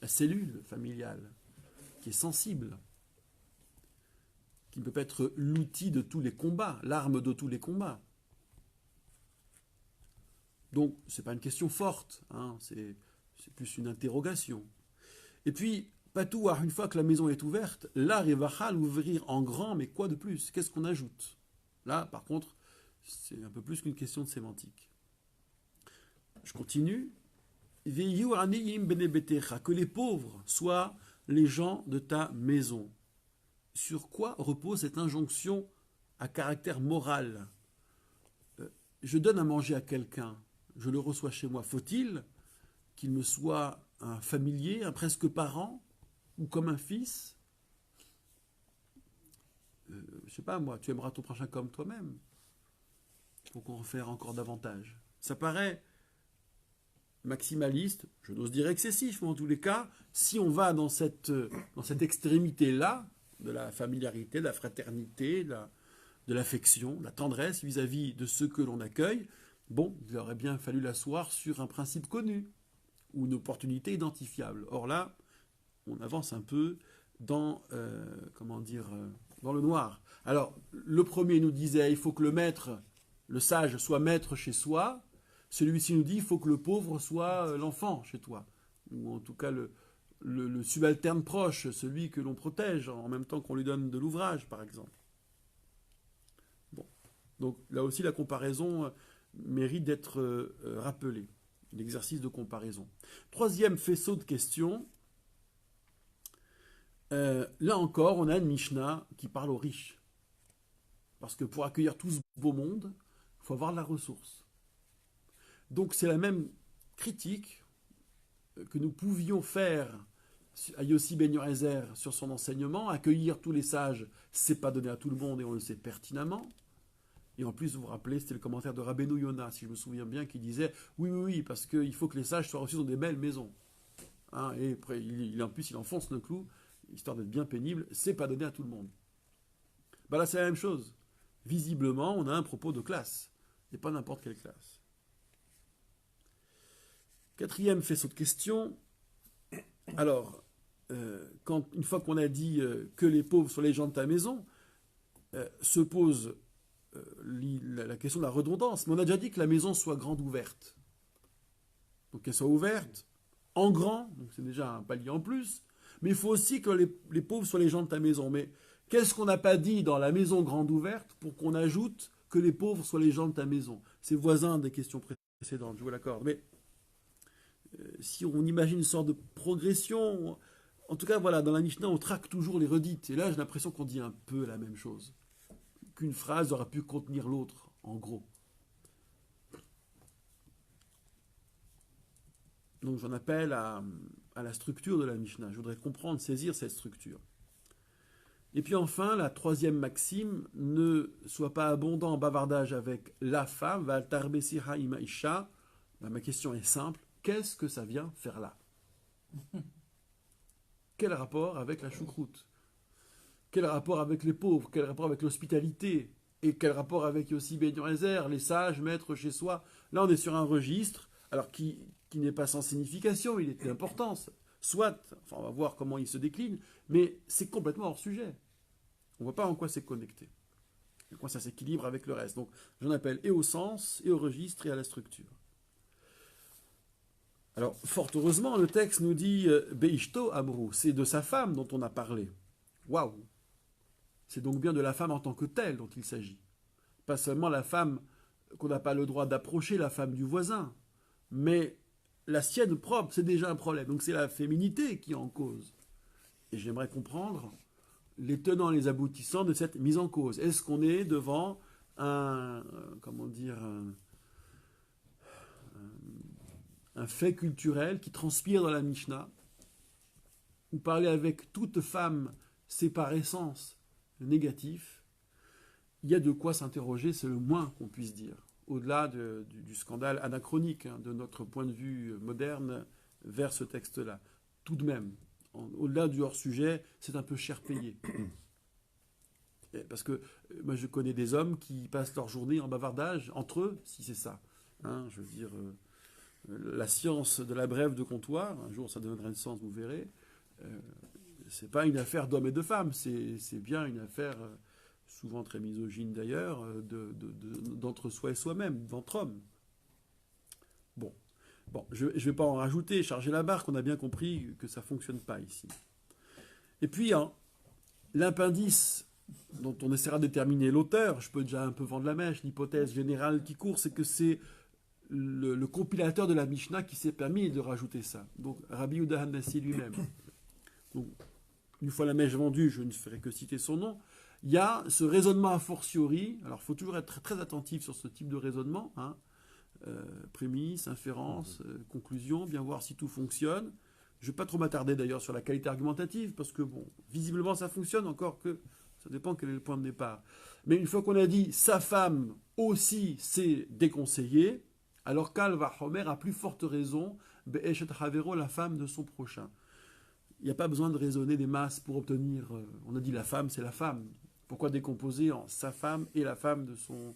la cellule familiale, qui qui est sensible, qui ne peut pas être l'outil de tous les combats, l'arme de tous les combats. Donc, ce n'est pas une question forte, hein, c'est plus une interrogation. Et puis, Patouar, une fois que la maison est ouverte, là, Revacha l'ouvrir en grand, mais quoi de plus? Qu'est-ce qu'on ajoute? Là, par contre, c'est un peu plus qu'une question de sémantique. Je continue. Que les pauvres soient les gens de ta maison. Sur quoi repose cette injonction à caractère moral? Je donne à manger à quelqu'un, je le reçois chez moi. Faut-il qu'il me soit un familier, un presque parent, ou comme un fils? Je sais pas moi, tu aimeras ton prochain comme toi-même. Faut qu'on en fasse encore davantage. Ça paraît maximaliste, je n'ose dire excessif, mais en tous les cas, si on va dans cette extrémité-là, de la familiarité, de la fraternité, de l'affection, de la tendresse vis-à-vis de ceux que l'on accueille, bon, il aurait bien fallu l'asseoir sur un principe connu, ou une opportunité identifiable. Or là, on avance un peu dans, dans le noir. Alors, le premier nous disait, il faut que le maître, le sage, soit maître chez soi. Celui-ci nous dit, il faut que le pauvre soit l'enfant chez toi. Ou en tout cas, le subalterne proche, celui que l'on protège, en même temps qu'on lui donne de l'ouvrage, par exemple. Bon. Donc, là aussi, la comparaison mérite d'être rappelée. L'exercice de comparaison. Troisième faisceau de questions. Là encore, on a une Mishnah qui parle aux riches. Parce que pour accueillir tout ce beau monde, il faut avoir de la ressource. Donc c'est la même critique que nous pouvions faire à Yossi Ben Yorezer sur son enseignement. Accueillir tous les sages, c'est pas donné à tout le monde et on le sait pertinemment. Et en plus, vous vous rappelez, c'était le commentaire de Rabbeinu Yona, si je me souviens bien, qui disait oui, parce qu'il faut que les sages soient reçus dans des belles maisons. Hein, et après, en plus, il enfonce le clou, histoire d'être bien pénible, c'est pas donné à tout le monde. Bah là, c'est la même chose. Visiblement, on a un propos de classe, et pas n'importe quelle classe. Quatrième faisceau de questions. Alors, une fois qu'on a dit que les pauvres sont les gens de ta maison, se pose la question de la redondance. Mais on a déjà dit que la maison soit grande ouverte. Donc qu'elle soit ouverte, en grand, donc c'est déjà un palier en plus. Mais il faut aussi que les pauvres soient les gens de ta maison. Mais qu'est-ce qu'on n'a pas dit dans la maison grande ouverte pour qu'on ajoute que les pauvres soient les gens de ta maison? C'est voisin des questions précédentes, je vous l'accorde. Mais si on imagine une sorte de progression, en tout cas, voilà, dans la Mishnah, on traque toujours les redites. Et là, j'ai l'impression qu'on dit un peu la même chose. Qu'une phrase aurait pu contenir l'autre, en gros. Donc j'en appelle à la structure de la Mishnah. Je voudrais comprendre, saisir cette structure. Et puis enfin, la troisième maxime, ne sois pas abondant en bavardage avec la femme, va tarbesiha ima isha. Ma question est simple, qu'est-ce que ça vient faire là? Quel rapport avec la choucroute? Quel rapport avec les pauvres? Quel rapport avec l'hospitalité? Et quel rapport avec aussi Ben Yorezer, les sages, maîtres chez soi? Là, on est sur un registre, alors qui n'est pas sans signification, il est d'importance. Soit, enfin, on va voir comment il se décline, mais c'est complètement hors sujet. On ne voit pas en quoi c'est connecté. En quoi ça s'équilibre avec le reste. Donc, j'en appelle et au sens, et au registre, et à la structure. Alors, fort heureusement, le texte nous dit Beishto Amrou, c'est de sa femme dont on a parlé. Waouh! C'est donc bien de la femme en tant que telle dont il s'agit. Pas seulement la femme qu'on n'a pas le droit d'approcher, la femme du voisin, mais la sienne propre, c'est déjà un problème. Donc c'est la féminité qui est en cause. Et j'aimerais comprendre les tenants et les aboutissants de cette mise en cause. Est-ce qu'on est devant un fait culturel qui transpire dans la Mishnah, ou parler avec toute femme, c'est par essence négatif? Il y a de quoi s'interroger, c'est le moins qu'on puisse dire, au-delà du scandale anachronique de notre point de vue moderne vers ce texte-là. Tout de même, au-delà du hors-sujet, c'est un peu cher payé. Parce que moi je connais des hommes qui passent leur journée en bavardage entre eux, si c'est ça. Je veux dire, la science de la brève de comptoir, un jour ça donnera une sens, vous verrez. c'est pas une affaire d'hommes et de femmes, c'est bien une affaire, souvent très misogyne d'ailleurs, d'entre soi et soi-même, d'entre hommes. Bon, je ne vais pas en rajouter, charger la barque, on a bien compris que ça ne fonctionne pas ici. Et puis, hein, l'appendice dont on essaiera de déterminer l'auteur, je peux déjà un peu vendre la mèche, l'hypothèse générale qui court, c'est que c'est le compilateur de la Mishnah qui s'est permis de rajouter ça. Donc, Rabbi Yehuda Hanassi lui-même. Donc, une fois la mèche vendue, je ne ferai que citer son nom. Il y a ce raisonnement a fortiori. Alors, il faut toujours être très attentif sur ce type de raisonnement. Hein. Prémisse, inférence, conclusion, bien voir si tout fonctionne. Je ne vais pas trop m'attarder d'ailleurs sur la qualité argumentative, parce que, bon, visiblement ça fonctionne, encore que ça dépend quel est le point de départ. Mais une fois qu'on a dit sa femme aussi c'est déconseillé, alors qu'Alva Homer a plus forte raison, Be'eshet Havero, la femme de son prochain. Il n'y a pas besoin de raisonner des masses pour obtenir. On a dit la femme, c'est la femme. Pourquoi décomposer en sa femme et la femme de son.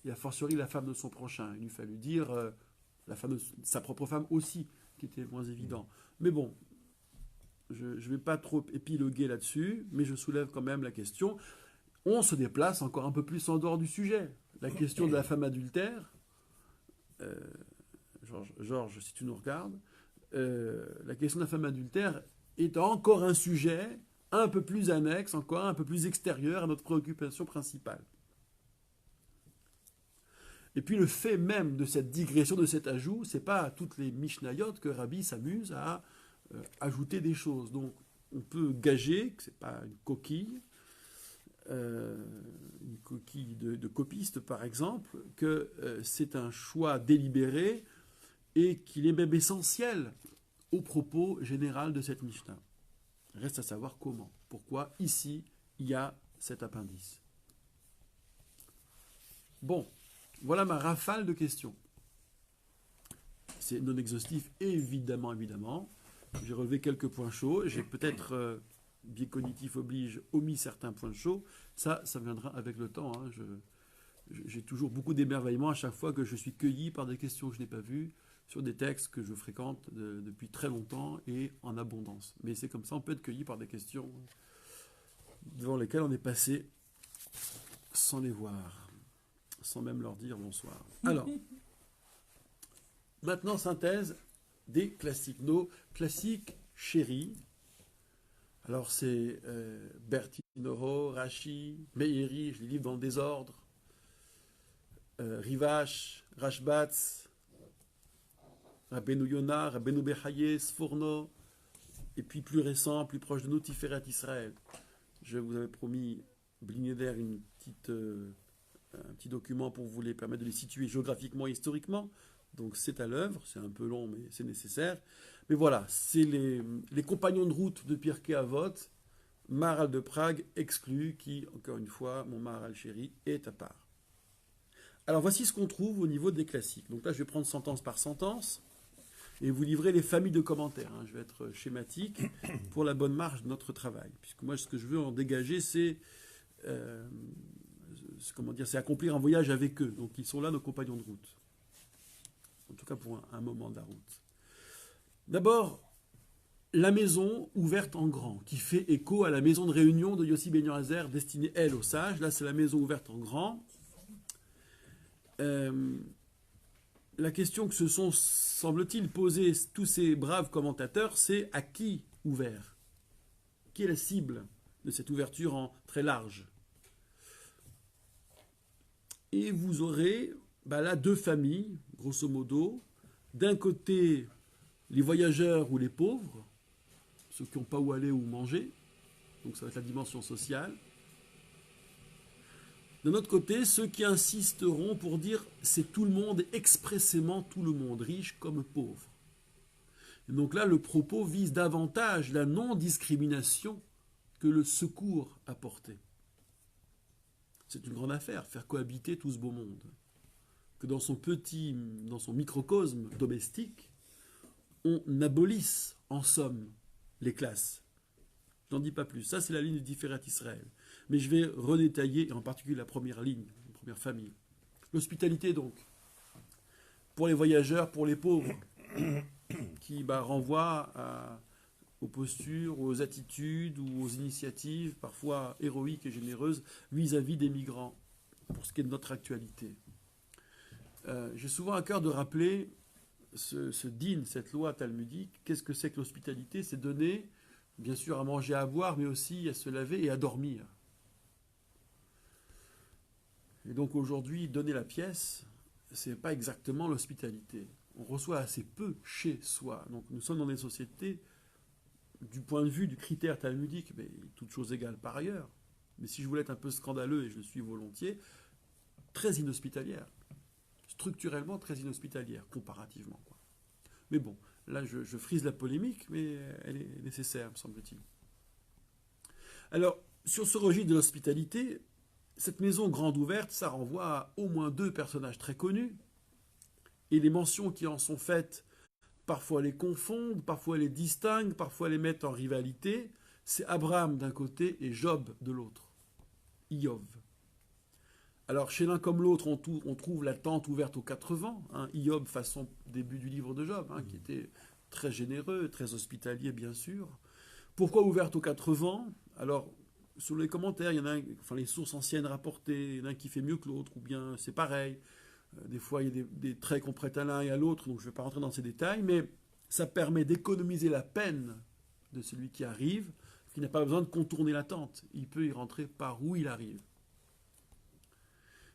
Et a fortiori la femme de son prochain. Il lui fallut dire la femme de sa propre femme aussi, qui était moins évident. Mais bon, je ne vais pas trop épiloguer là-dessus, mais je soulève quand même la question. On se déplace encore un peu plus en dehors du sujet. La question de la femme adultère, Georges, si tu nous regardes, la question de la femme adultère est encore un sujet un peu plus annexe, encore un peu plus extérieur à notre préoccupation principale. Et puis le fait même de cette digression, de cet ajout, c'est pas à toutes les Mishnayot que Rabbi s'amuse à ajouter des choses. Donc on peut gager que c'est pas une coquille de copiste par exemple, que c'est un choix délibéré et qu'il est même essentiel au propos général de cette Mishnah. Reste à savoir comment, pourquoi ici il y a cet appendice. Bon, voilà ma rafale de questions. C'est non exhaustif, évidemment. J'ai relevé quelques points chauds. J'ai peut-être, biais cognitif oblige, omis certains points chauds. Ça viendra avec le temps. Hein. J'ai toujours beaucoup d'émerveillement à chaque fois que je suis cueilli par des questions que je n'ai pas vues sur des textes que je fréquente depuis très longtemps et en abondance. Mais c'est comme ça, on peut être cueilli par des questions devant lesquelles on est passé sans les voir, sans même leur dire bonsoir. Alors, maintenant, synthèse des classiques. Nos classiques chéris. Alors, c'est Bertinoro, Rashi, Meiri, je les livre dans le désordre, Rivash, Rashbatz, Rabbeinu Yonah, Rabbeinu Bechaye, Sforno, et puis plus récent, plus proche de nous, Tiferet Israël. Je vous avais promis, Blineder, un petit document pour vous les permettre de les situer géographiquement et historiquement. Donc c'est à l'œuvre, c'est un peu long, mais c'est nécessaire. Mais voilà, c'est les compagnons de route de Pirkei Avot, Maharal de Prague exclu, qui, encore une fois, mon Maharal chéri, est à part. Alors voici ce qu'on trouve au niveau des classiques. Donc là, je vais prendre sentence par sentence et vous livrer les familles de commentaires. Hein. Je vais être schématique pour la bonne marge de notre travail. Puisque moi, ce que je veux en dégager, c'est accomplir un voyage avec eux. Donc ils sont là, nos compagnons de route. En tout cas pour un moment de la route. D'abord, la maison ouverte en grand, qui fait écho à la maison de réunion de Yossi Ben Yoazer, destinée, elle, aux sages. Là, c'est la maison ouverte en grand. La question que se sont, semble-t-il, posées tous ces braves commentateurs, c'est à qui ouvert? Qui est la cible de cette ouverture en très large? Et vous aurez là deux familles, grosso modo. D'un côté, les voyageurs ou les pauvres, ceux qui n'ont pas où aller ou manger, donc ça va être la dimension sociale. D'un autre côté, ceux qui insisteront pour dire c'est tout le monde, expressément tout le monde, riche comme pauvre. Et donc là, le propos vise davantage la non-discrimination que le secours apporté. C'est une grande affaire, faire cohabiter tout ce beau monde. Que dans son microcosme domestique, on abolisse, en somme, les classes. Je n'en dis pas plus. Ça, c'est la ligne du Tiferet Israël. Mais je vais redétailler, et en particulier la première ligne, la première famille. L'hospitalité, donc, pour les voyageurs, pour les pauvres, qui renvoie aux postures, aux attitudes ou aux initiatives parfois héroïques et généreuses vis-à-vis des migrants, pour ce qui est de notre actualité. J'ai souvent à cœur de rappeler ce din, cette loi talmudique. Qu'est-ce que c'est que l'hospitalité? C'est donner, bien sûr, à manger, à boire, mais aussi à se laver et à dormir. Et donc aujourd'hui, donner la pièce, c'est pas exactement l'hospitalité. On reçoit assez peu chez soi. Donc nous sommes dans des sociétés, du point de vue du critère talmudique, mais toute chose égale par ailleurs. Mais si je voulais être un peu scandaleux, et je le suis volontiers, très inhospitalière. Structurellement très inhospitalière, comparativement, quoi. Mais bon, là je frise la polémique, mais elle est nécessaire, me semble-t-il. Alors, sur ce registre de l'hospitalité, cette maison grande ouverte, ça renvoie à au moins deux personnages très connus, et les mentions qui en sont faites, parfois les confondent, parfois les distinguent, parfois les mettent en rivalité. C'est Abraham d'un côté et Job de l'autre. Iov. Alors, chez l'un comme l'autre, on trouve la tente ouverte aux quatre vents. Hiob, façon début du livre de Job, qui était très généreux, très hospitalier, bien sûr. Pourquoi ouverte aux quatre vents? Alors, sur les commentaires, il y en a, les sources anciennes rapportées, il y en a un qui fait mieux que l'autre, ou bien c'est pareil. Des fois, il y a des traits qu'on prête à l'un et à l'autre, donc je ne vais pas rentrer dans ces détails, mais ça permet d'économiser la peine de celui qui arrive, qui n'a pas besoin de contourner la tente. Il peut y rentrer par où il arrive.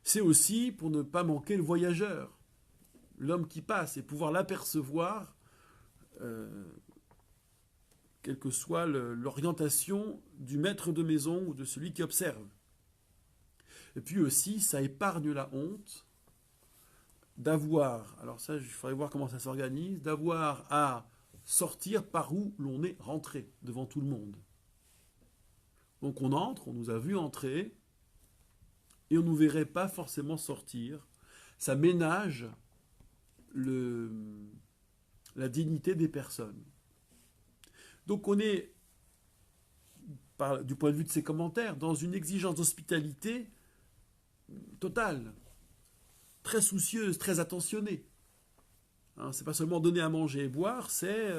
C'est aussi pour ne pas manquer le voyageur, l'homme qui passe, et pouvoir l'apercevoir, quelle que soit l'orientation du maître de maison ou de celui qui observe. Et puis aussi, ça épargne la honte d'avoir, alors ça, il faudrait voir comment ça s'organise, d'avoir à sortir par où l'on est rentré, devant tout le monde. Donc on entre, on nous a vu entrer, et on ne nous verrait pas forcément sortir. Ça ménage la dignité des personnes. Donc on est, du point de vue de ces commentaires, dans une exigence d'hospitalité totale, très soucieuse, très attentionnée. C'est pas seulement donner à manger et boire, c'est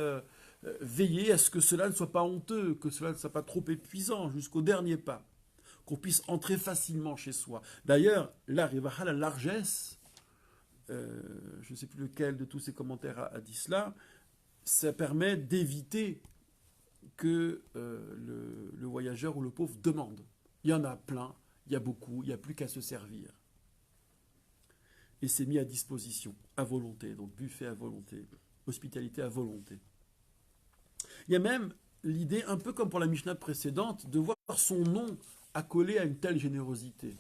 veiller à ce que cela ne soit pas honteux, que cela ne soit pas trop épuisant, jusqu'au dernier pas, qu'on puisse entrer facilement chez soi. D'ailleurs, là, la largesse, je ne sais plus lequel de tous ces commentaires a dit cela, ça permet d'éviter que le voyageur ou le pauvre demande. Il y en a plein, il y a beaucoup, il n'y a plus qu'à se servir. Et c'est mis à disposition, à volonté, donc buffet à volonté, hospitalité à volonté. Il y a même l'idée, un peu comme pour la Mishnah précédente, de voir son nom accolé à une telle générosité.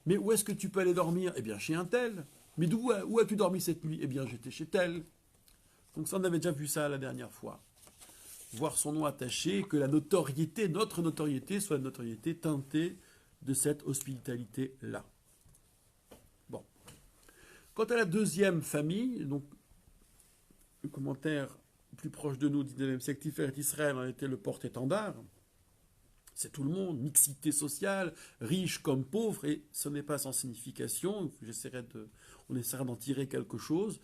Mais où est-ce que tu peux aller dormir? Eh bien, chez un tel. Mais où as-tu dormi cette nuit? Eh bien, j'étais chez tel. Donc ça, on avait déjà vu ça la dernière fois. Voir son nom attaché, que la notoriété, notre notoriété, soit une notoriété teintée de cette hospitalité-là. Bon. Quant à la deuxième famille, donc le commentaire plus proche de nous, 19e siècle, Tiferet Israël en était le porte-étendard. C'est tout le monde, mixité sociale, riche comme pauvre, et ce n'est pas sans signification. On essaiera d'en tirer quelque chose.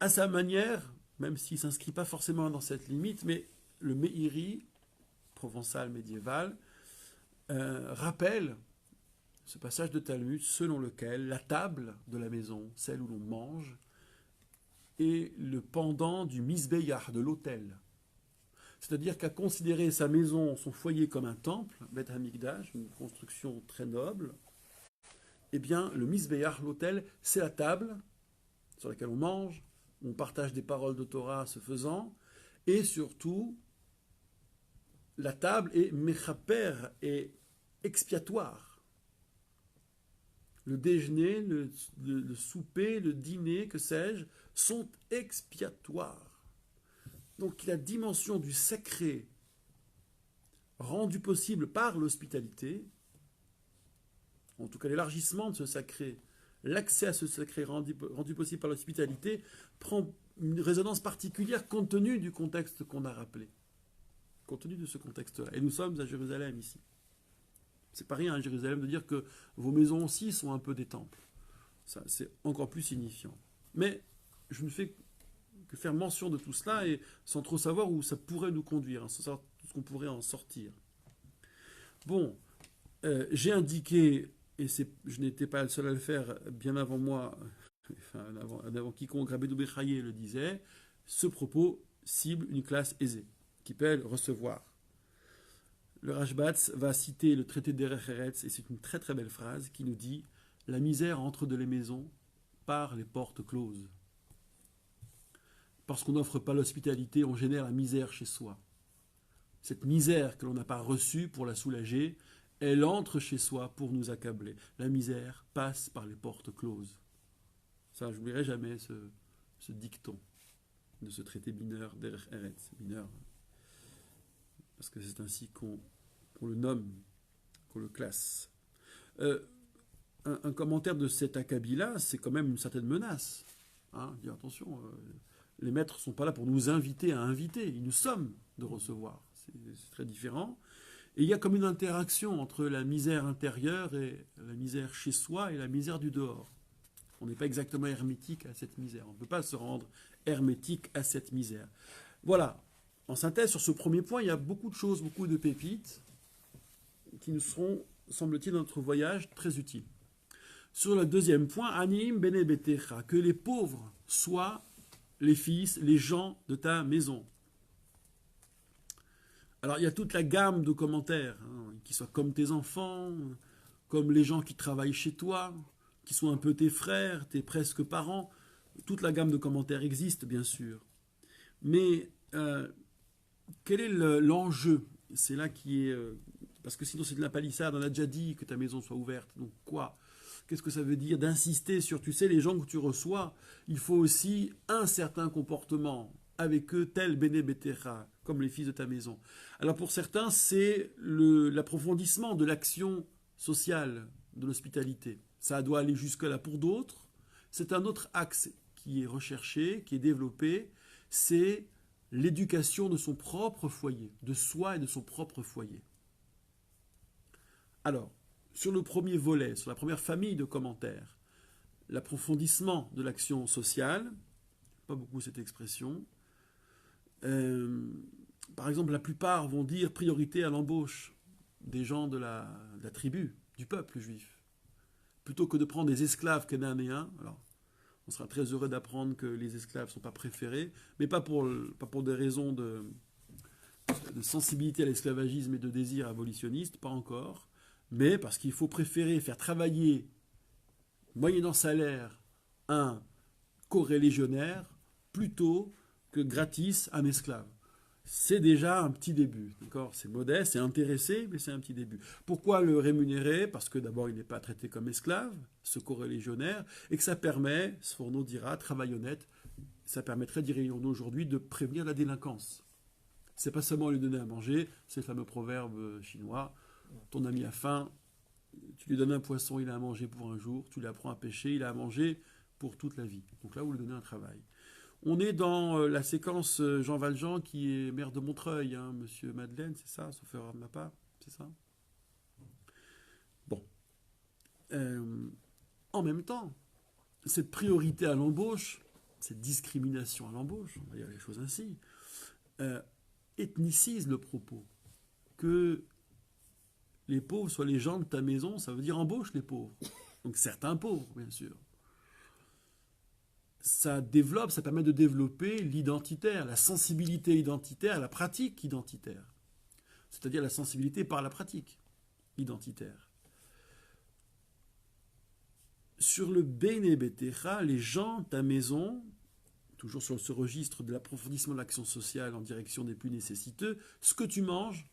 À sa manière, même s'il ne s'inscrit pas forcément dans cette limite, mais le Meiri, provençal médiéval, rappelle ce passage de Talmud selon lequel la table de la maison, celle où l'on mange, est le pendant du misbeyah, de l'autel. C'est-à-dire qu'à considérer sa maison, son foyer comme un temple, Beth Hamikdash, une construction très noble, eh bien, le misbeyah, l'autel, c'est la table sur laquelle on mange, où on partage des paroles de Torah ce faisant, et surtout, la table est mechaper et expiatoire. Le déjeuner, le souper, le dîner, que sais-je, sont expiatoires. Donc la dimension du sacré rendue possible par l'hospitalité, en tout cas l'élargissement de ce sacré, l'accès à ce sacré rendu possible par l'hospitalité, prend une résonance particulière compte tenu du contexte qu'on a rappelé. Compte tenu de ce contexte-là. Et nous sommes à Jérusalem ici. C'est pas rien à Jérusalem de dire que vos maisons aussi sont un peu des temples. Ça, c'est encore plus signifiant. Mais je ne fais que faire mention de tout cela et sans trop savoir où ça pourrait nous conduire, sans tout ce qu'on pourrait en sortir. Bon, j'ai indiqué, et je n'étais pas le seul à le faire bien avant moi, enfin, avant quiconque, Rabbi Bechaye le disait, ce propos cible une classe aisée, qui peut recevoir. Le Rashbatz va citer le traité d'Erech Eretz, et c'est une très très belle phrase qui nous dit « La misère entre de les maisons par les portes closes ». Parce qu'on n'offre pas l'hospitalité, on génère la misère chez soi. Cette misère que l'on n'a pas reçue pour la soulager, elle entre chez soi pour nous accabler. La misère passe par les portes closes. Ça, je n'oublierai jamais ce dicton de ce traité mineur d'Erech Eretz. Mineur, parce que c'est ainsi qu'on le nomme, qu'on le classe. Un commentaire de cet acabit-là, c'est quand même une certaine menace. Hein, dire attention, les maîtres ne sont pas là pour nous inviter à inviter, ils nous somment de recevoir. C'est très différent. Et il y a comme une interaction entre la misère intérieure et la misère chez soi et la misère du dehors. On n'est pas exactement hermétique à cette misère. On ne peut pas se rendre hermétique à cette misère. Voilà. En synthèse, sur ce premier point, il y a beaucoup de choses, beaucoup de pépites qui nous seront, semble-t-il, dans notre voyage très utiles. Sur le deuxième point, Anim bene betecha, que les pauvres soient les fils, les gens de ta maison. Alors, il y a toute la gamme de commentaires, qui soient comme tes enfants, comme les gens qui travaillent chez toi, qui sont un peu tes frères, tes presque parents. Toute la gamme de commentaires existe, bien sûr. Mais quel est l'enjeu? C'est là qui est... parce que sinon, c'est de la palissade. On a déjà dit que ta maison soit ouverte. Donc, quoi? Qu'est-ce que ça veut dire d'insister sur, tu sais, les gens que tu reçois? Il faut aussi un certain comportement avec eux, tel bene betecha, comme les fils de ta maison. Alors pour certains, c'est l'approfondissement de l'action sociale, de l'hospitalité. Ça doit aller jusque-là. Pour d'autres, c'est un autre axe qui est recherché, qui est développé, c'est l'éducation de son propre foyer, de soi et de son propre foyer. Alors, sur le premier volet, sur la première famille de commentaires, l'approfondissement de l'action sociale, pas beaucoup cette expression. Par exemple, la plupart vont dire priorité à l'embauche des gens de la tribu, du peuple juif, plutôt que de prendre des esclaves cananéens. Alors, on sera très heureux d'apprendre que les esclaves ne sont pas préférés, mais pas pour des raisons de sensibilité à l'esclavagisme et de désir abolitionniste, pas encore, mais parce qu'il faut préférer faire travailler, moyennant salaire, un corélégionnaire plutôt que gratis un esclave. C'est déjà un petit début, d'accord? C'est modeste, c'est intéressé, mais c'est un petit début. Pourquoi le rémunérer? Parce que d'abord, il n'est pas traité comme esclave, ce corélégionnaire, et que ça permet, Sforno dira, travail honnête, ça permettrait, dirions-nous aujourd'hui, de prévenir la délinquance. C'est pas seulement lui donner à manger, c'est le fameux proverbe chinois, ton ami a faim, tu lui donnes un poisson, il a à manger pour un jour, tu lui apprends à pêcher, il a à manger pour toute la vie. Donc là, vous lui donnez un travail. On est dans la séquence Jean Valjean qui est maire de Montreuil, hein, Monsieur Madeleine, c'est ça, sauf erreur de ma part, c'est ça? Bon. En même temps, cette priorité à l'embauche, cette discrimination à l'embauche, on va dire les choses ainsi, ethnicise le propos. Que les pauvres soient les gens de ta maison, ça veut dire embauche les pauvres. Donc certains pauvres, bien sûr. Ça développe, ça permet de développer l'identitaire, la sensibilité identitaire, la pratique identitaire. C'est-à-dire la sensibilité par la pratique identitaire. Sur le Bene Betecha, les gens de ta maison, toujours sur ce registre de l'approfondissement de l'action sociale en direction des plus nécessiteux, ce que tu manges,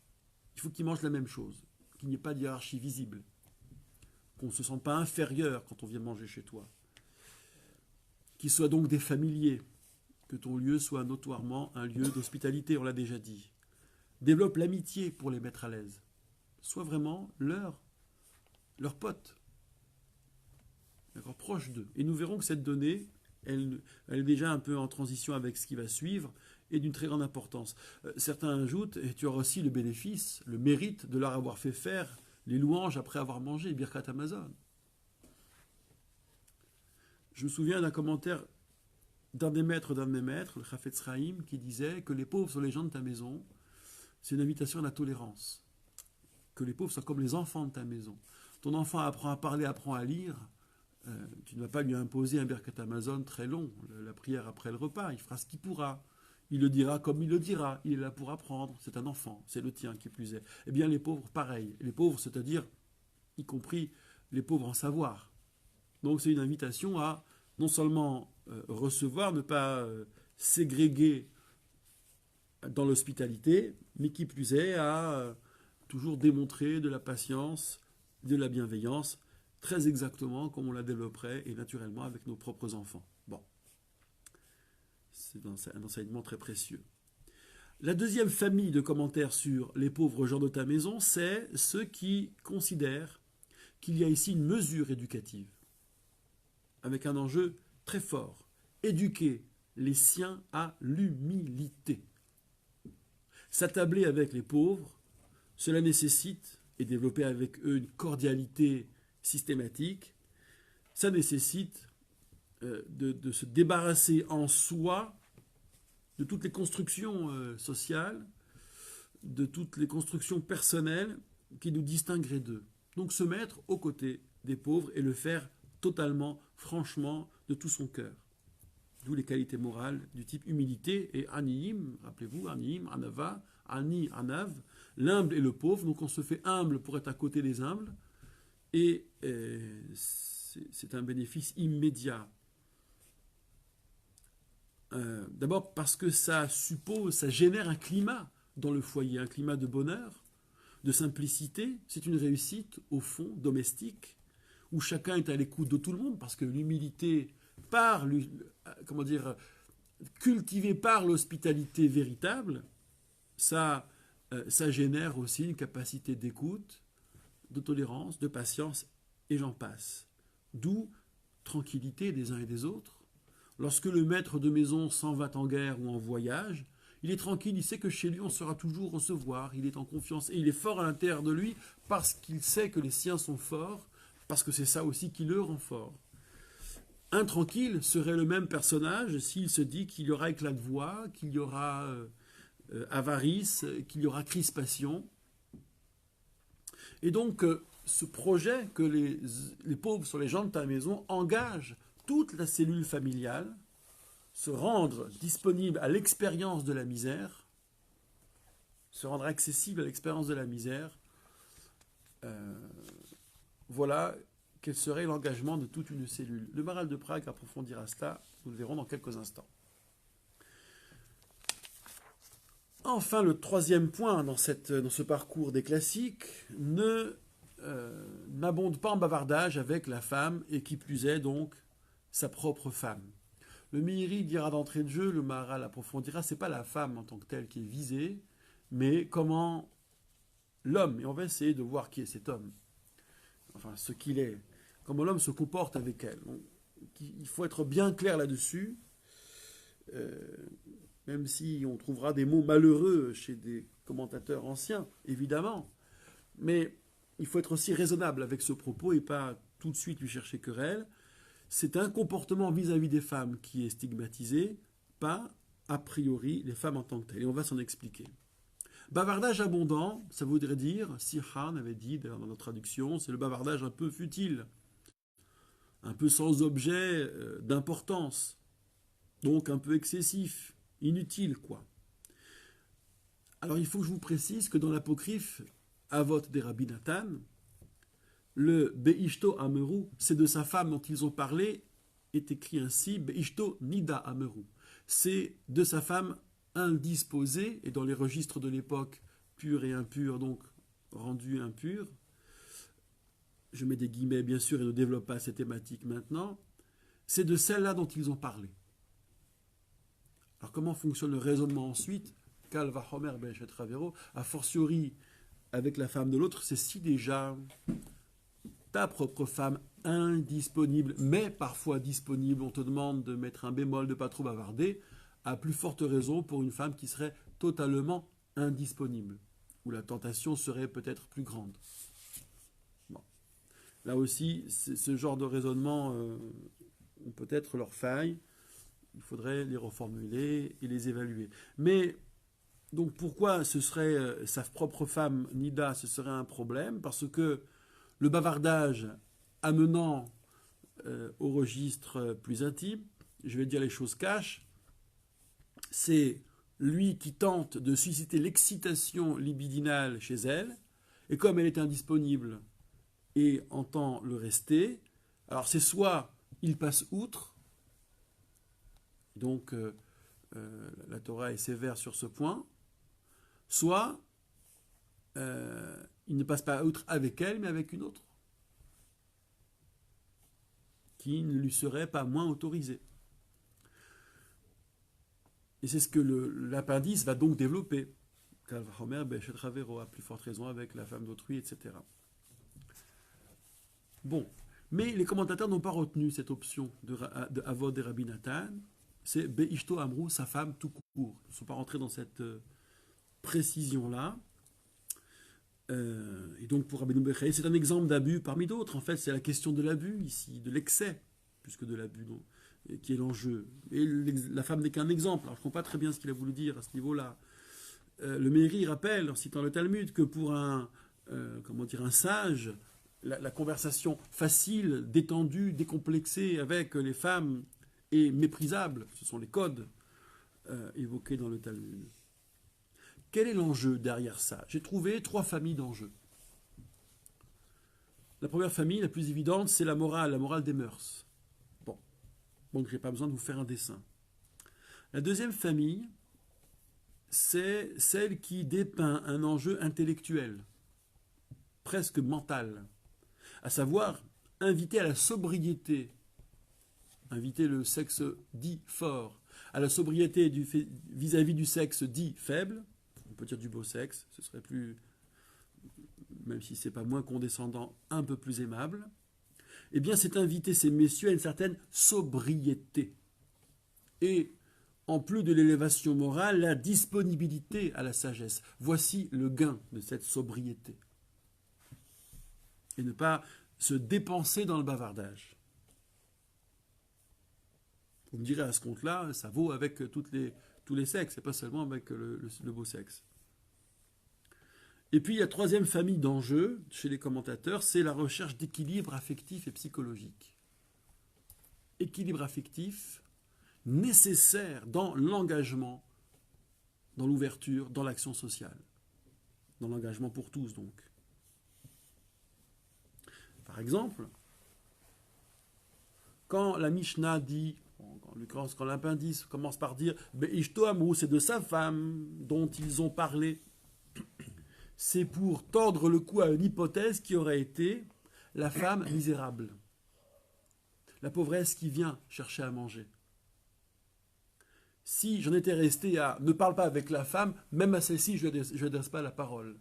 il faut qu'ils mangent la même chose, qu'il n'y ait pas de hiérarchie visible, qu'on ne se sente pas inférieur quand on vient manger chez toi. Qu'ils soient donc des familiers, que ton lieu soit notoirement un lieu d'hospitalité, on l'a déjà dit. Développe l'amitié pour les mettre à l'aise. Sois vraiment leur pote, d'accord, proche d'eux. Et nous verrons que cette donnée, elle est déjà un peu en transition avec ce qui va suivre, et d'une très grande importance. Certains ajoutent, et tu auras aussi le bénéfice, le mérite de leur avoir fait faire les louanges après avoir mangé, Birkat Amazon. Je me souviens d'un commentaire d'un de mes maîtres, le Chafetz Chaim, qui disait que les pauvres sont les gens de ta maison, c'est une invitation à la tolérance. Que les pauvres soient comme les enfants de ta maison. Ton enfant apprend à parler, apprend à lire. Tu ne vas pas lui imposer un Birkat Amazon très long, la prière après le repas. Il fera ce qu'il pourra. Il le dira comme il le dira. Il est là pour apprendre. C'est un enfant. C'est le tien qui plus est. Eh bien, les pauvres, pareil. Les pauvres, c'est-à-dire, y compris les pauvres en savoir. Donc, c'est une invitation à non seulement recevoir, ne pas ségréguer dans l'hospitalité, mais qui plus est à toujours démontrer de la patience, de la bienveillance, très exactement comme on la développerait et naturellement avec nos propres enfants. Bon, c'est un enseignement très précieux. La deuxième famille de commentaires sur les pauvres gens de ta maison, c'est ceux qui considèrent qu'il y a ici une mesure éducative, avec un enjeu très fort, éduquer les siens à l'humilité. S'attabler avec les pauvres, cela nécessite, et développer avec eux une cordialité systématique, ça nécessite de se débarrasser en soi de toutes les constructions sociales, de toutes les constructions personnelles qui nous distingueraient d'eux. Donc se mettre aux côtés des pauvres et le faire totalement, franchement, de tout son cœur. D'où les qualités morales du type humilité et aniyim, rappelez-vous, aniyim, anava, ani, anav, l'humble et le pauvre. Donc on se fait humble pour être à côté des humbles et c'est un bénéfice immédiat. D'abord parce que ça suppose, ça génère un climat dans le foyer, un climat de bonheur, de simplicité. C'est une réussite, au fond, domestique, où chacun est à l'écoute de tout le monde, parce que l'humilité, cultivée par l'hospitalité véritable, ça génère aussi une capacité d'écoute, de tolérance, de patience, et j'en passe. D'où tranquillité des uns et des autres. Lorsque le maître de maison s'en va en guerre ou en voyage, il est tranquille, il sait que chez lui on sera toujours recevoir, il est en confiance et il est fort à l'intérieur de lui parce qu'il sait que les siens sont forts, parce que c'est ça aussi qui le rend fort. Intranquille serait le même personnage s'il se dit qu'il y aura éclat de voix, qu'il y aura avarice, qu'il y aura crispation. Et donc ce projet que les pauvres sur les gens de ta maison engage toute la cellule familiale, se rendre disponible à l'expérience de la misère, se rendre accessible à l'expérience de la misère, voilà quel serait l'engagement de toute une cellule. Le Maharal de Prague approfondira cela, nous le verrons dans quelques instants. Enfin, le troisième point dans ce parcours des classiques, n'abonde pas en bavardage avec la femme, et qui plus est donc sa propre femme. Le Meiri dira d'entrée de jeu, le Maharal approfondira, c'est pas la femme en tant que telle qui est visée, mais comment l'homme, et on va essayer de voir qui est cet homme, enfin ce qu'il est, comment l'homme se comporte avec elle. Donc, il faut être bien clair là-dessus, même si on trouvera des mots malheureux chez des commentateurs anciens, évidemment, mais il faut être aussi raisonnable avec ce propos et pas tout de suite lui chercher querelle. C'est un comportement vis-à-vis des femmes qui est stigmatisé, pas a priori les femmes en tant que telles. Et on va s'en expliquer. Bavardage abondant, ça voudrait dire, Sirhan avait dit dans notre traduction, c'est le bavardage un peu futile, un peu sans objet d'importance, donc un peu excessif, inutile quoi. Alors il faut que je vous précise que dans l'apocryphe Avot des Rabbi Nathan, le Beishto Ameru, c'est de sa femme dont ils ont parlé, est écrit ainsi, Beishto Nida Ameru. C'est de sa femme indisposée, et dans les registres de l'époque, pure et impure, donc rendue impure. Je mets des guillemets bien sûr et ne développe pas cette thématique maintenant. C'est de celle-là dont ils ont parlé. Alors comment fonctionne le raisonnement ensuite? Kalva Homer Bechet Ravero, a fortiori avec la femme de l'autre, c'est si déjà ta propre femme indisponible, mais parfois disponible, on te demande de mettre un bémol, de ne pas trop bavarder, à plus forte raison pour une femme qui serait totalement indisponible, où la tentation serait peut-être plus grande. Bon. Là aussi, ce genre de raisonnement ont peut-être leurs failles, il faudrait les reformuler et les évaluer. Mais Donc pourquoi ce serait sa propre femme, Nida, ce serait un problème? Parce que le bavardage amenant au registre plus intime, je vais dire les choses cash, c'est lui qui tente de susciter l'excitation libidinale chez elle, et comme elle est indisponible et entend le rester, alors c'est soit il passe outre, donc la Torah est sévère sur ce point, soit il ne passe pas outre avec elle, mais avec une autre, qui ne lui serait pas moins autorisée. Et c'est ce que l'appendice va donc développer. Kalvachomer, Bechet Ravero, à plus forte raison avec la femme d'autrui, etc. Bon, mais les commentateurs n'ont pas retenu cette option de Avod et Rabbi Nathan. C'est Beishto Amrou, sa femme tout court. Ils ne sont pas rentrés dans cette précision-là. Et donc pour Rabbeinu Bechaye, c'est un exemple d'abus parmi d'autres. En fait, c'est la question de l'abus ici, de l'excès, plus que de l'abus, qui est l'enjeu. Et la femme n'est qu'un exemple. Alors je ne comprends pas très bien ce qu'il a voulu dire à ce niveau-là. Le Meiri rappelle, en citant le Talmud, que pour un sage, la conversation facile, détendue, décomplexée avec les femmes est méprisable. Ce sont les codes évoqués dans le Talmud. Quel est l'enjeu derrière ça? J'ai trouvé 3 familles d'enjeux. La première famille, la plus évidente, c'est la morale des mœurs. Bon, donc je n'ai pas besoin de vous faire un dessin. La deuxième famille, c'est celle qui dépeint un enjeu intellectuel, presque mental, à savoir inviter à la sobriété, inviter le sexe dit fort, à la sobriété vis-à-vis du sexe dit faible, on peut dire du beau sexe, ce serait plus, même si c'est pas moins condescendant, un peu plus aimable, eh bien c'est inviter ces messieurs à une certaine sobriété. Et en plus de l'élévation morale, la disponibilité à la sagesse. Voici le gain de cette sobriété. Et ne pas se dépenser dans le bavardage. Vous me direz à ce compte-là, ça vaut avec tous les sexes, et pas seulement avec le beau sexe. Et puis, la troisième famille d'enjeux chez les commentateurs, c'est la recherche d'équilibre affectif et psychologique. Équilibre affectif nécessaire dans l'engagement, dans l'ouverture, dans l'action sociale. Dans l'engagement pour tous, donc. Par exemple, quand la Mishnah dit, en l'occurrence, quand l'appendice commence par dire Beishto Amrou, c'est de sa femme dont ils ont parlé, c'est pour tordre le cou à une hypothèse qui aurait été la femme misérable, la pauvresse qui vient chercher à manger. Si j'en étais resté à ne parle pas avec la femme, même à celle-ci, je n'adresse pas la parole,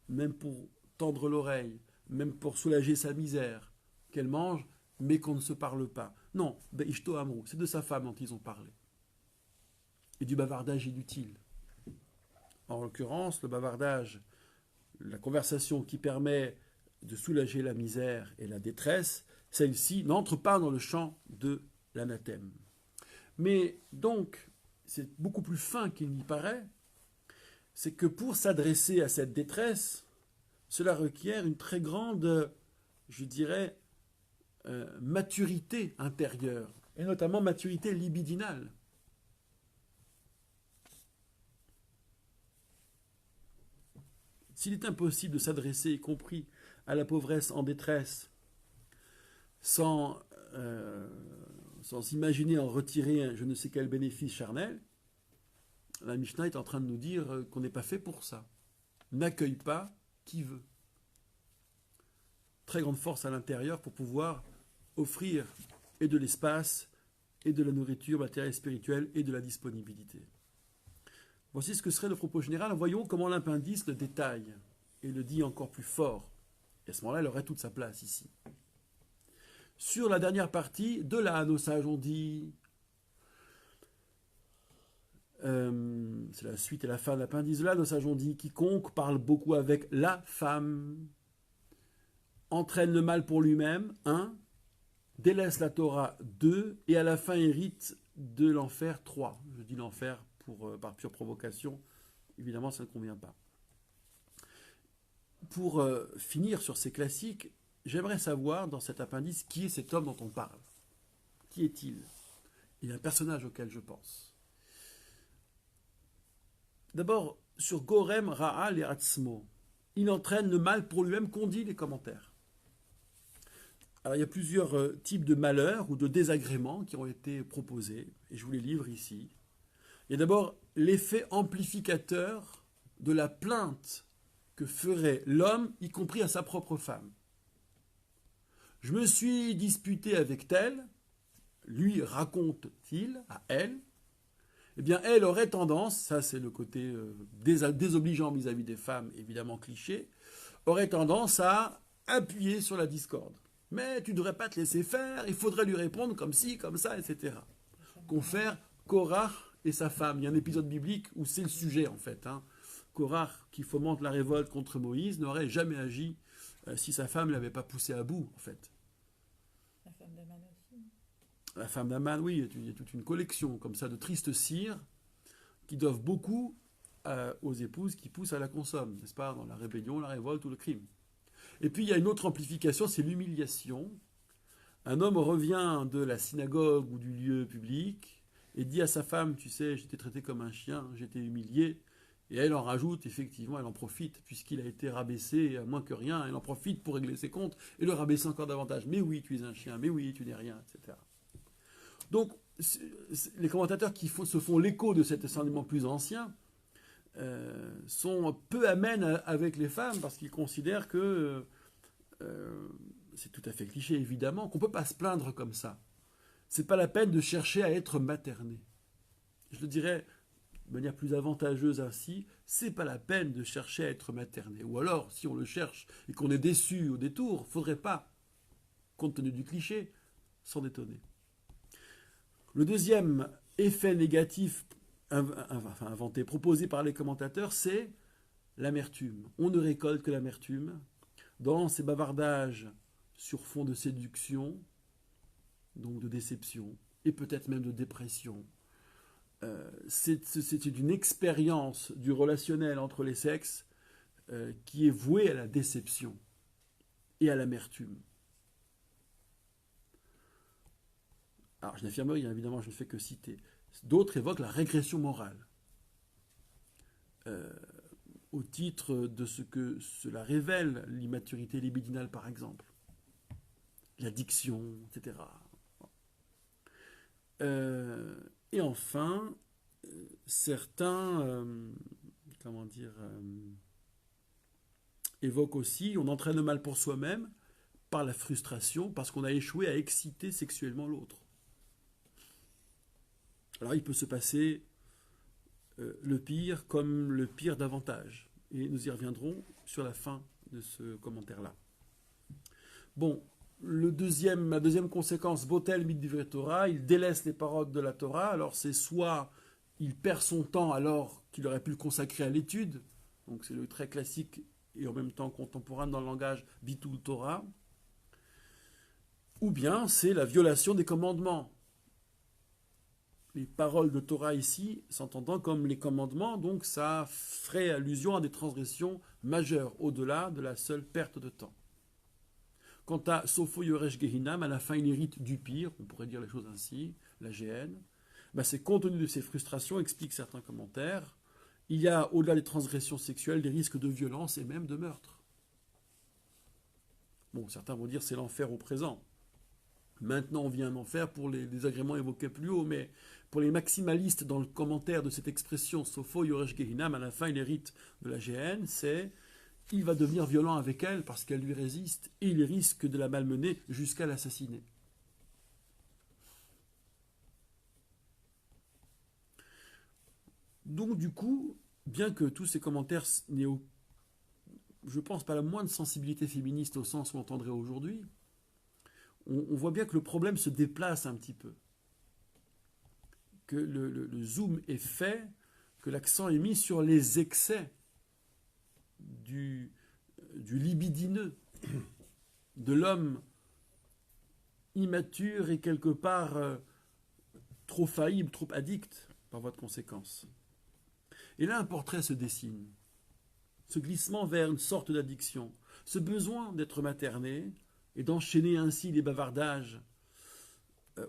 même pour tendre l'oreille, même pour soulager sa misère, qu'elle mange, mais qu'on ne se parle pas. Non, Beishto Amrou, c'est de sa femme dont ils ont parlé. Et du bavardage inutile. En l'occurrence, le bavardage, la conversation qui permet de soulager la misère et la détresse, celle-ci n'entre pas dans le champ de l'anathème. Mais donc, c'est beaucoup plus fin qu'il n'y paraît, c'est que pour s'adresser à cette détresse, cela requiert une très grande, je dirais, maturité intérieure, et notamment maturité libidinale. S'il est impossible de s'adresser, y compris à la pauvresse en détresse, sans imaginer en retirer je ne sais quel bénéfice charnel, la Mishnah est en train de nous dire qu'on n'est pas fait pour ça. N'accueille pas qui veut. Très grande force à l'intérieur pour pouvoir offrir et de l'espace, et de la nourriture matérielle et spirituelle, et de la disponibilité. Voici ce que serait le propos général. Voyons comment l'appendice le détaille et le dit encore plus fort. Et à ce moment-là, elle aurait toute sa place ici. Sur la dernière partie de la nos sages ont dit, c'est la suite et la fin de l'appendice de la nos sages ont dit, quiconque parle beaucoup avec la femme entraîne le mal pour lui-même, 1, délaisse la Torah, 2, et à la fin hérite de l'enfer, 3. Je dis l'enfer par pure provocation, évidemment, ça ne convient pas. Pour finir sur ces classiques, j'aimerais savoir dans cet appendice qui est cet homme dont on parle. Qui est-il? Il y a un personnage auquel je pense. D'abord, sur Gorem Ra'a Le'atzmo, il entraîne le mal pour lui-même qu'ont dit les commentaires. Alors, il y a plusieurs types de malheurs ou de désagréments qui ont été proposés, et je vous les livre ici. Il y a d'abord l'effet amplificateur de la plainte que ferait l'homme, y compris à sa propre femme. Je me suis disputé avec telle, lui raconte-t-il à elle, eh bien elle aurait tendance, ça c'est le côté désobligeant vis-à-vis des femmes, évidemment cliché, aurait tendance à appuyer sur la discorde. Mais tu ne devrais pas te laisser faire, il faudrait lui répondre comme ci, comme ça, etc. Confère Korach et sa femme. Il y a un épisode biblique où c'est le sujet en fait. Korach, qui fomente la révolte contre Moïse, n'aurait jamais agi si sa femme ne l'avait pas poussé à bout, en fait. La femme d'Aman aussi. La femme d'Aman, oui, il y a toute une collection comme ça de tristes cires qui doivent beaucoup aux épouses qui poussent à la consomme, n'est-ce pas, dans la rébellion, la révolte ou le crime. Et puis il y a une autre amplification, c'est l'humiliation. Un homme revient de la synagogue ou du lieu public et dit à sa femme, tu sais, j'étais traité comme un chien, j'étais humilié. Et elle en rajoute, effectivement, elle en profite, puisqu'il a été rabaissé à moins que rien, elle en profite pour régler ses comptes et le rabaisser encore davantage. Mais oui, tu es un chien, mais oui, tu n'es rien, etc. Donc, les commentateurs qui se font l'écho de cet enseignement plus ancien sont peu amènes avec les femmes, parce qu'ils considèrent que, c'est tout à fait cliché évidemment, qu'on ne peut pas se plaindre comme ça. C'est pas la peine de chercher à être materné. Je le dirais de manière plus avantageuse ainsi, c'est pas la peine de chercher à être materné. Ou alors, si on le cherche et qu'on est déçu au détour, faudrait pas, compte tenu du cliché, s'en étonner. Le deuxième effet négatif inventé, proposé par les commentateurs, c'est l'amertume. On ne récolte que l'amertume. Dans ces bavardages sur fond de séduction, donc de déception, et peut-être même de dépression, c'est une expérience du relationnel entre les sexes qui est vouée à la déception et à l'amertume. Alors, je n'affirme rien, évidemment, je ne fais que citer. D'autres évoquent la régression morale, au titre de ce que cela révèle, l'immaturité libidinale, par exemple, l'addiction, etc. Et enfin, certains, évoquent aussi, on entraîne le mal pour soi-même par la frustration, parce qu'on a échoué à exciter sexuellement l'autre. Alors il peut se passer le pire comme le pire davantage. Et nous y reviendrons sur la fin de ce commentaire-là. Bon, la deuxième conséquence, Botel mit Torah, il délaisse les paroles de la Torah. Alors c'est soit il perd son temps alors qu'il aurait pu le consacrer à l'étude, donc c'est le très classique et en même temps contemporain dans le langage Bitul Torah, ou bien c'est la violation des commandements. Les paroles de Torah ici, s'entendant comme les commandements, donc ça ferait allusion à des transgressions majeures, au-delà de la seule perte de temps. Quant à Sofo Yoresh Gehinam, à la fin il hérite du pire, on pourrait dire les choses ainsi, la géhenne, c'est compte tenu de ces frustrations, expliquent certains commentaires, il y a au-delà des transgressions sexuelles des risques de violence et même de meurtre. Bon, certains vont dire c'est l'enfer au présent. Maintenant, on vient un enfer pour les désagréments évoqués plus haut, mais pour les maximalistes dans le commentaire de cette expression Sofo Yoresh Gehinam, à la fin il hérite de la géhenne, c'est il va devenir violent avec elle parce qu'elle lui résiste et il risque de la malmener jusqu'à l'assassiner. Donc du coup, bien que tous ces commentaires n'aient, je pense, pas la moindre sensibilité féministe au sens où on entendrait aujourd'hui, on voit bien que le problème se déplace un petit peu. Que le zoom est fait, que l'accent est mis sur les excès du libidineux, de l'homme immature et quelque part trop faillible, trop addict par voie de conséquence. Et là, un portrait se dessine. Ce glissement vers une sorte d'addiction, ce besoin d'être materné et d'enchaîner ainsi les bavardages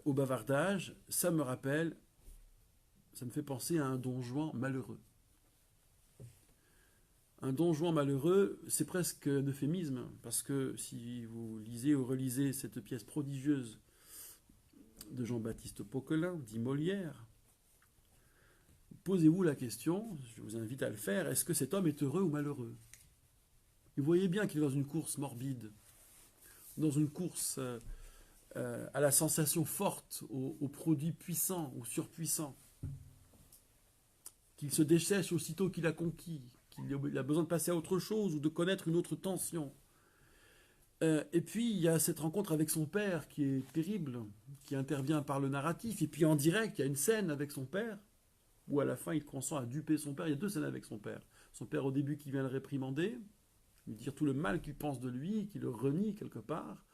au bavardage, ça me rappelle, ça me fait penser à un Don Juan malheureux. Un Don Juan malheureux, c'est presque un euphémisme, parce que si vous lisez ou relisez cette pièce prodigieuse de Jean-Baptiste Poquelin, dit Molière, posez-vous la question, je vous invite à le faire, est-ce que cet homme est heureux ou malheureux? Vous voyez bien qu'il est dans une course morbide, dans une course à la sensation forte, aux produits puissants, aux surpuissants, qu'il se dessèche aussitôt qu'il a conquis, qu'il a besoin de passer à autre chose ou de connaître une autre tension. Et puis, il y a cette rencontre avec son père qui est terrible, qui intervient par le narratif, et puis en direct, il y a une scène avec son père, où à la fin, il consent à duper son père. Il y a deux scènes avec son père. Son père, au début, qui vient le réprimander, lui dire tout le mal qu'il pense de lui, qui le renie quelque part,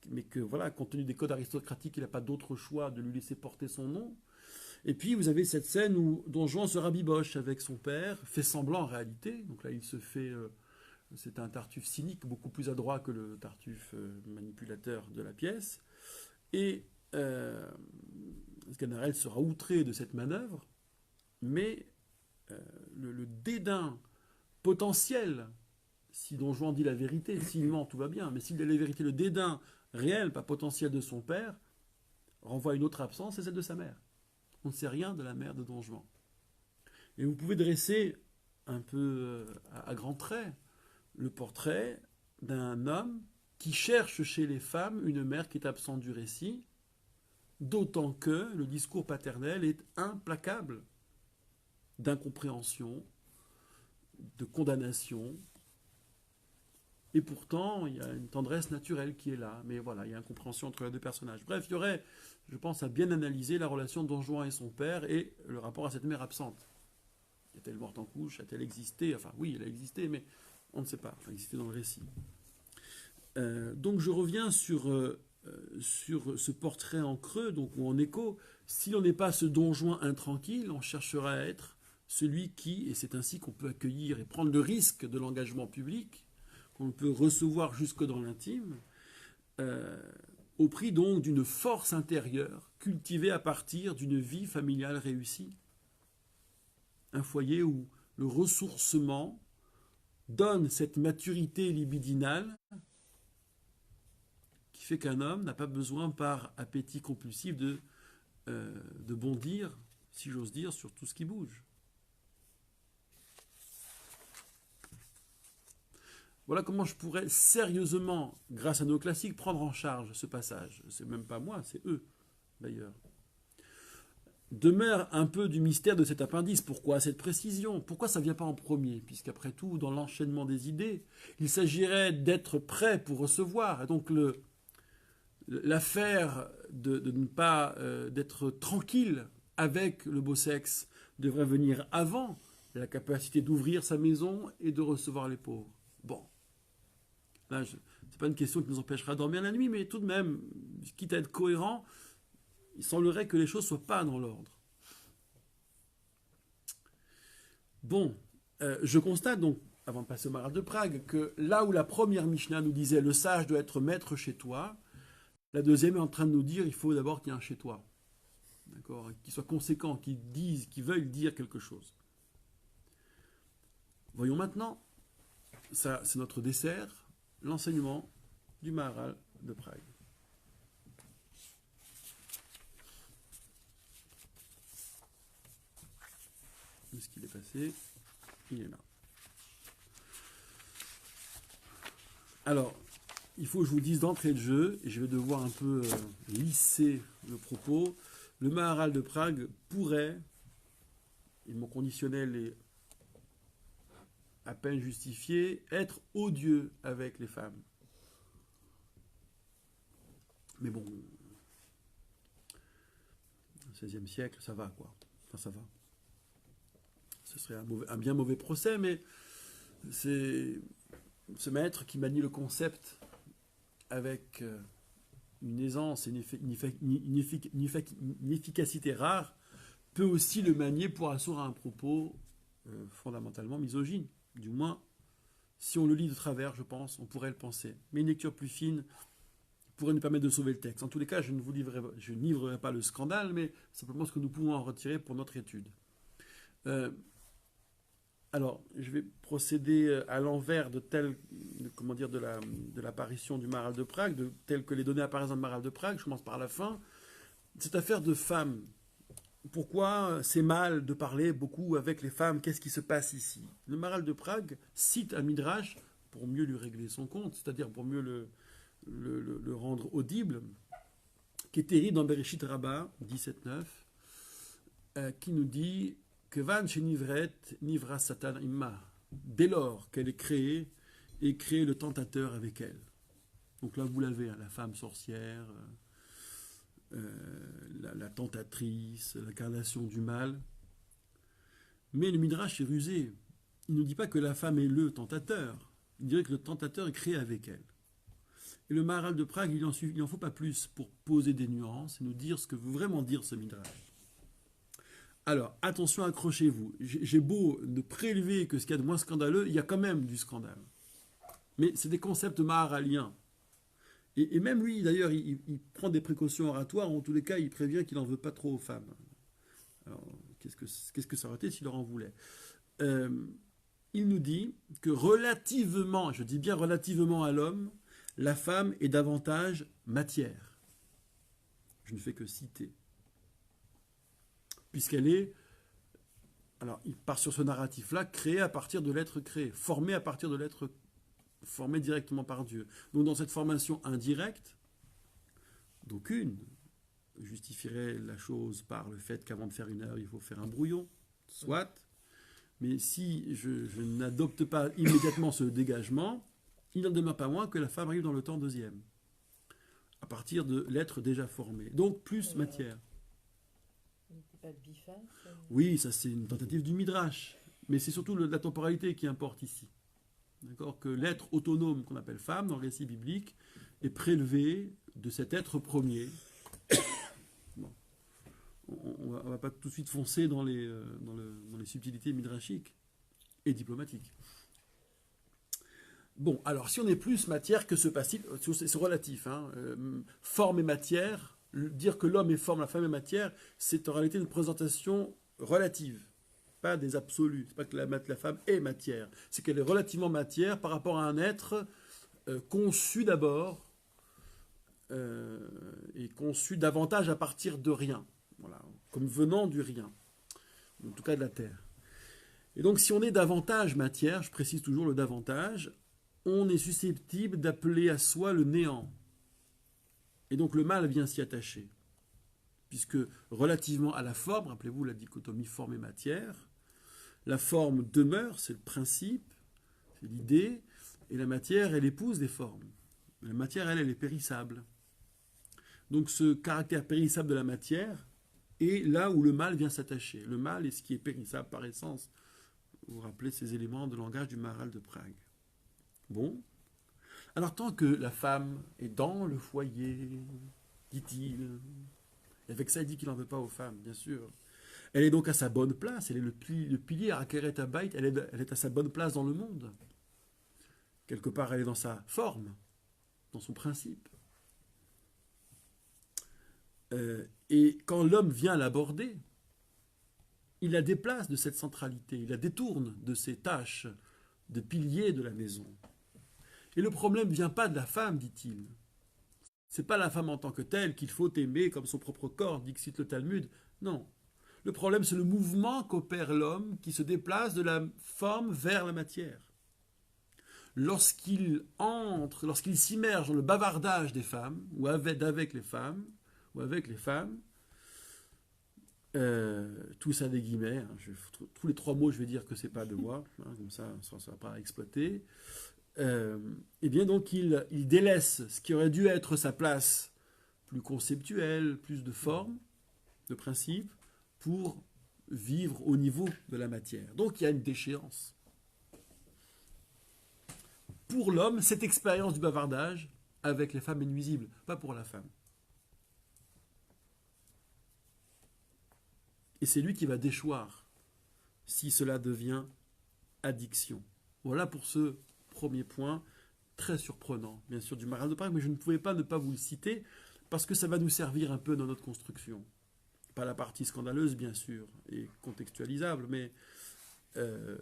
mais que, voilà, compte tenu des codes aristocratiques, il n'a pas d'autre choix de lui laisser porter son nom. Et puis, vous avez cette scène où Don Juan se rabiboche avec son père, fait semblant en réalité. Donc là, il se fait... c'est un Tartuffe cynique, beaucoup plus adroit que le Tartuffe manipulateur de la pièce. Et Sganarelle sera outré de cette manœuvre, mais le dédain potentiel, si Don Juan dit la vérité, s'il ment, tout va bien, mais s'il dit la vérité, le dédain réel, pas potentiel de son père, renvoie à une autre absence, c'est celle de sa mère. On ne sait rien de la mère de Don Juan. Et vous pouvez dresser un peu à grands traits le portrait d'un homme qui cherche chez les femmes une mère qui est absente du récit, d'autant que le discours paternel est implacable d'incompréhension, de condamnation, et pourtant il y a une tendresse naturelle qui est là, mais voilà, il y a une incompréhension entre les deux personnages. Bref, il y aurait, je pense, à bien analyser la relation de Don Juan et son père et le rapport à cette mère absente. Est-elle morte en couche? A-t-elle existé? Enfin oui, elle a existé, mais on ne sait pas, elle a existé dans le récit. Donc je reviens sur ce portrait en creux, donc, ou en écho. Si l'on n'est pas ce Don Juan intranquille, on cherchera à être celui qui, et c'est ainsi qu'on peut accueillir et prendre le risque de l'engagement public, qu'on peut recevoir jusque dans l'intime, au prix donc d'une force intérieure cultivée à partir d'une vie familiale réussie. Un foyer où le ressourcement donne cette maturité libidinale qui fait qu'un homme n'a pas besoin, par appétit compulsif, de bondir, si j'ose dire, sur tout ce qui bouge. Voilà comment je pourrais sérieusement, grâce à nos classiques, prendre en charge ce passage. C'est même pas moi, c'est eux, d'ailleurs. Demeure un peu du mystère de cet appendice. Pourquoi cette précision? Pourquoi ça ne vient pas en premier? Puisqu'après tout, dans l'enchaînement des idées, il s'agirait d'être prêt pour recevoir. Et donc l'affaire de ne pas d'être tranquille avec le beau sexe devrait venir avant la capacité d'ouvrir sa maison et de recevoir les pauvres. Bon. Là, ce n'est pas une question qui nous empêchera de dormir la nuit, mais tout de même, quitte à être cohérent, il semblerait que les choses ne soient pas dans l'ordre. Bon, je constate donc, avant de passer au Maharal de Prague, que là où la première Mishnah nous disait « le sage doit être maître chez toi », la deuxième est en train de nous dire « il faut d'abord qu'il y ait un chez toi ». D'accord, qu'il soit conséquent, qu'il veuille dire quelque chose. Voyons maintenant, ça c'est notre dessert, l'enseignement du Maharal de Prague. Où est-ce qu'il est passé? Il est là. Alors, il faut que je vous dise d'entrée de jeu, et je vais devoir un peu lisser le propos, le Maharal de Prague pourrait, et mon conditionnel est à peine justifié, être odieux avec les femmes. Mais bon, au XVIe siècle, ça va quoi. Enfin, ça va. Ce serait un bien mauvais procès, mais c'est ce maître qui manie le concept avec une aisance et une efficacité rare peut aussi le manier pour assurer un propos fondamentalement misogyne. Du moins, si on le lit de travers, je pense, on pourrait le penser. Mais une lecture plus fine pourrait nous permettre de sauver le texte. En tous les cas, je ne livrerai pas le scandale, mais simplement ce que nous pouvons en retirer pour notre étude. Alors, je vais procéder à l'envers de l'apparition du Maharal de Prague, tel que les données apparaissent dans le Maharal de Prague. Je commence par la fin. Cette affaire de femmes, pourquoi c'est mal de parler beaucoup avec les femmes? Qu'est-ce qui se passe ici? Le Maharal de Prague cite un midrash pour mieux lui régler son compte, c'est-à-dire pour mieux le rendre audible, qui est terrible dans Bereshit Rabbah 17.9, qui nous dit que Van chez Nivret, Nivra Satan Imma, dès lors qu'elle est créée, et créé le tentateur avec elle. Donc là, vous l'avez, hein, la femme sorcière, la tentatrice, l'incarnation du mal. Mais le Midrash est rusé. Il ne nous dit pas que la femme est le tentateur. Il dirait que le tentateur est créé avec elle. Et le Maharal de Prague, il n'en faut pas plus pour poser des nuances et nous dire ce que veut vraiment dire ce Midrash. Alors, attention, accrochez-vous. J'ai beau de prélever que ce qu'il y a de moins scandaleux, il y a quand même du scandale. Mais c'est des concepts maharaliens. Et même lui, d'ailleurs, il prend des précautions oratoires. En tous les cas, il prévient qu'il n'en veut pas trop aux femmes. Alors, qu'est-ce que ça aurait été s'il leur en voulait? Il nous dit que relativement, je dis bien relativement à l'homme, la femme est davantage matière. Je ne fais que citer. Puisqu'elle est, alors il part sur ce narratif-là, créée à partir de l'être créé, formée à partir de l'être formé directement par Dieu. Donc dans cette formation indirecte, d'aucune justifierait la chose par le fait qu'avant de faire une heure, il faut faire un brouillon, soit, mais si je n'adopte pas immédiatement ce dégagement, il n'en demeure pas moins que la femme arrive dans le temps deuxième, à partir de l'être déjà formé. Donc plus matière. Il n'était pas de biface. Oui, ça c'est une tentative du Midrash, mais c'est surtout la temporalité qui importe ici. D'accord, que l'être autonome qu'on appelle femme dans le récit biblique est prélevé de cet être premier. Bon. On ne va pas tout de suite foncer dans les subtilités midrashiques et diplomatiques. Bon, alors si on est plus matière, que se passe-t-il? C'est relatif. Hein. Forme et matière, dire que l'homme est forme, la femme est matière, c'est en réalité une présentation relative. Pas des absolus. C'est pas que la femme est matière. C'est qu'elle est relativement matière par rapport à un être conçu d'abord et conçu davantage à partir de rien. Voilà, comme venant du rien. En tout cas de la terre. Et donc si on est davantage matière, je précise toujours le davantage, on est susceptible d'appeler à soi le néant. Et donc le mal vient s'y attacher. Puisque relativement à la forme, rappelez-vous la dichotomie forme et matière, la forme demeure, c'est le principe, c'est l'idée, et la matière, elle épouse des formes. La matière, elle est périssable. Donc ce caractère périssable de la matière est là où le mal vient s'attacher. Le mal est ce qui est périssable par essence. Vous vous rappelez ces éléments de langage du Maharal de Prague. Bon. Alors tant que la femme est dans le foyer, dit-il, et avec ça il dit qu'il n'en veut pas aux femmes, bien sûr. Elle est donc à sa bonne place, elle est le pilier à Akeret Habayit, elle est à sa bonne place dans le monde. Quelque part, elle est dans sa forme, dans son principe. Et quand l'homme vient l'aborder, il la déplace de cette centralité, il la détourne de ses tâches de pilier de la maison. Et le problème ne vient pas de la femme, dit-il. Ce n'est pas la femme en tant que telle qu'il faut aimer comme son propre corps, dixit le Talmud. Non. Le problème, c'est le mouvement qu'opère l'homme qui se déplace de la forme vers la matière. Lorsqu'il s'immerge dans le bavardage des femmes, ou avec les femmes, tout ça des guillemets, hein, tous les trois mots, je vais dire que c'est pas de moi, hein, comme ça ne sera pas exploité. Et bien donc il délaisse ce qui aurait dû être sa place plus conceptuelle, plus de forme, de principe, pour vivre au niveau de la matière. Donc il y a une déchéance. Pour l'homme, cette expérience du bavardage avec les femmes est nuisible, pas pour la femme. Et c'est lui qui va déchoir si cela devient addiction. Voilà pour ce premier point, très surprenant, bien sûr, du Maharal de Prague, mais je ne pouvais pas ne pas vous le citer, parce que ça va nous servir un peu dans notre construction. Pas la partie scandaleuse, bien sûr, et contextualisable, mais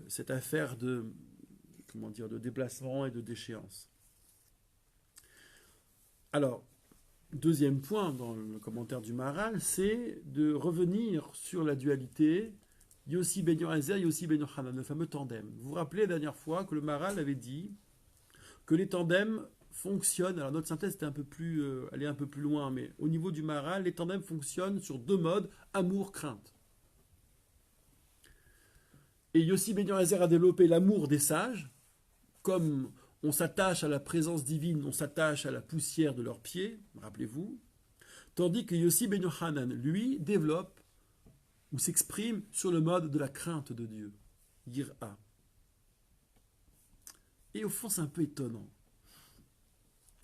cette affaire de déplacement et de déchéance. Alors, deuxième point dans le commentaire du Maharal, c'est de revenir sur la dualité Yossi ben Yorazer, Yossi ben Yochanan, le fameux tandem. Vous vous rappelez la dernière fois que le Maharal avait dit que les tandems fonctionnent, alors notre synthèse était allait un peu plus loin, mais au niveau du Maharal, les tandems fonctionnent sur deux modes, amour, crainte. Et Yossi ben Yorazer a développé l'amour des sages, comme on s'attache à la présence divine, on s'attache à la poussière de leurs pieds, rappelez-vous, tandis que Yossi ben Yochanan, lui, développe ou s'exprime sur le mode de la crainte de Dieu, Yir'a. Et au fond, c'est un peu étonnant.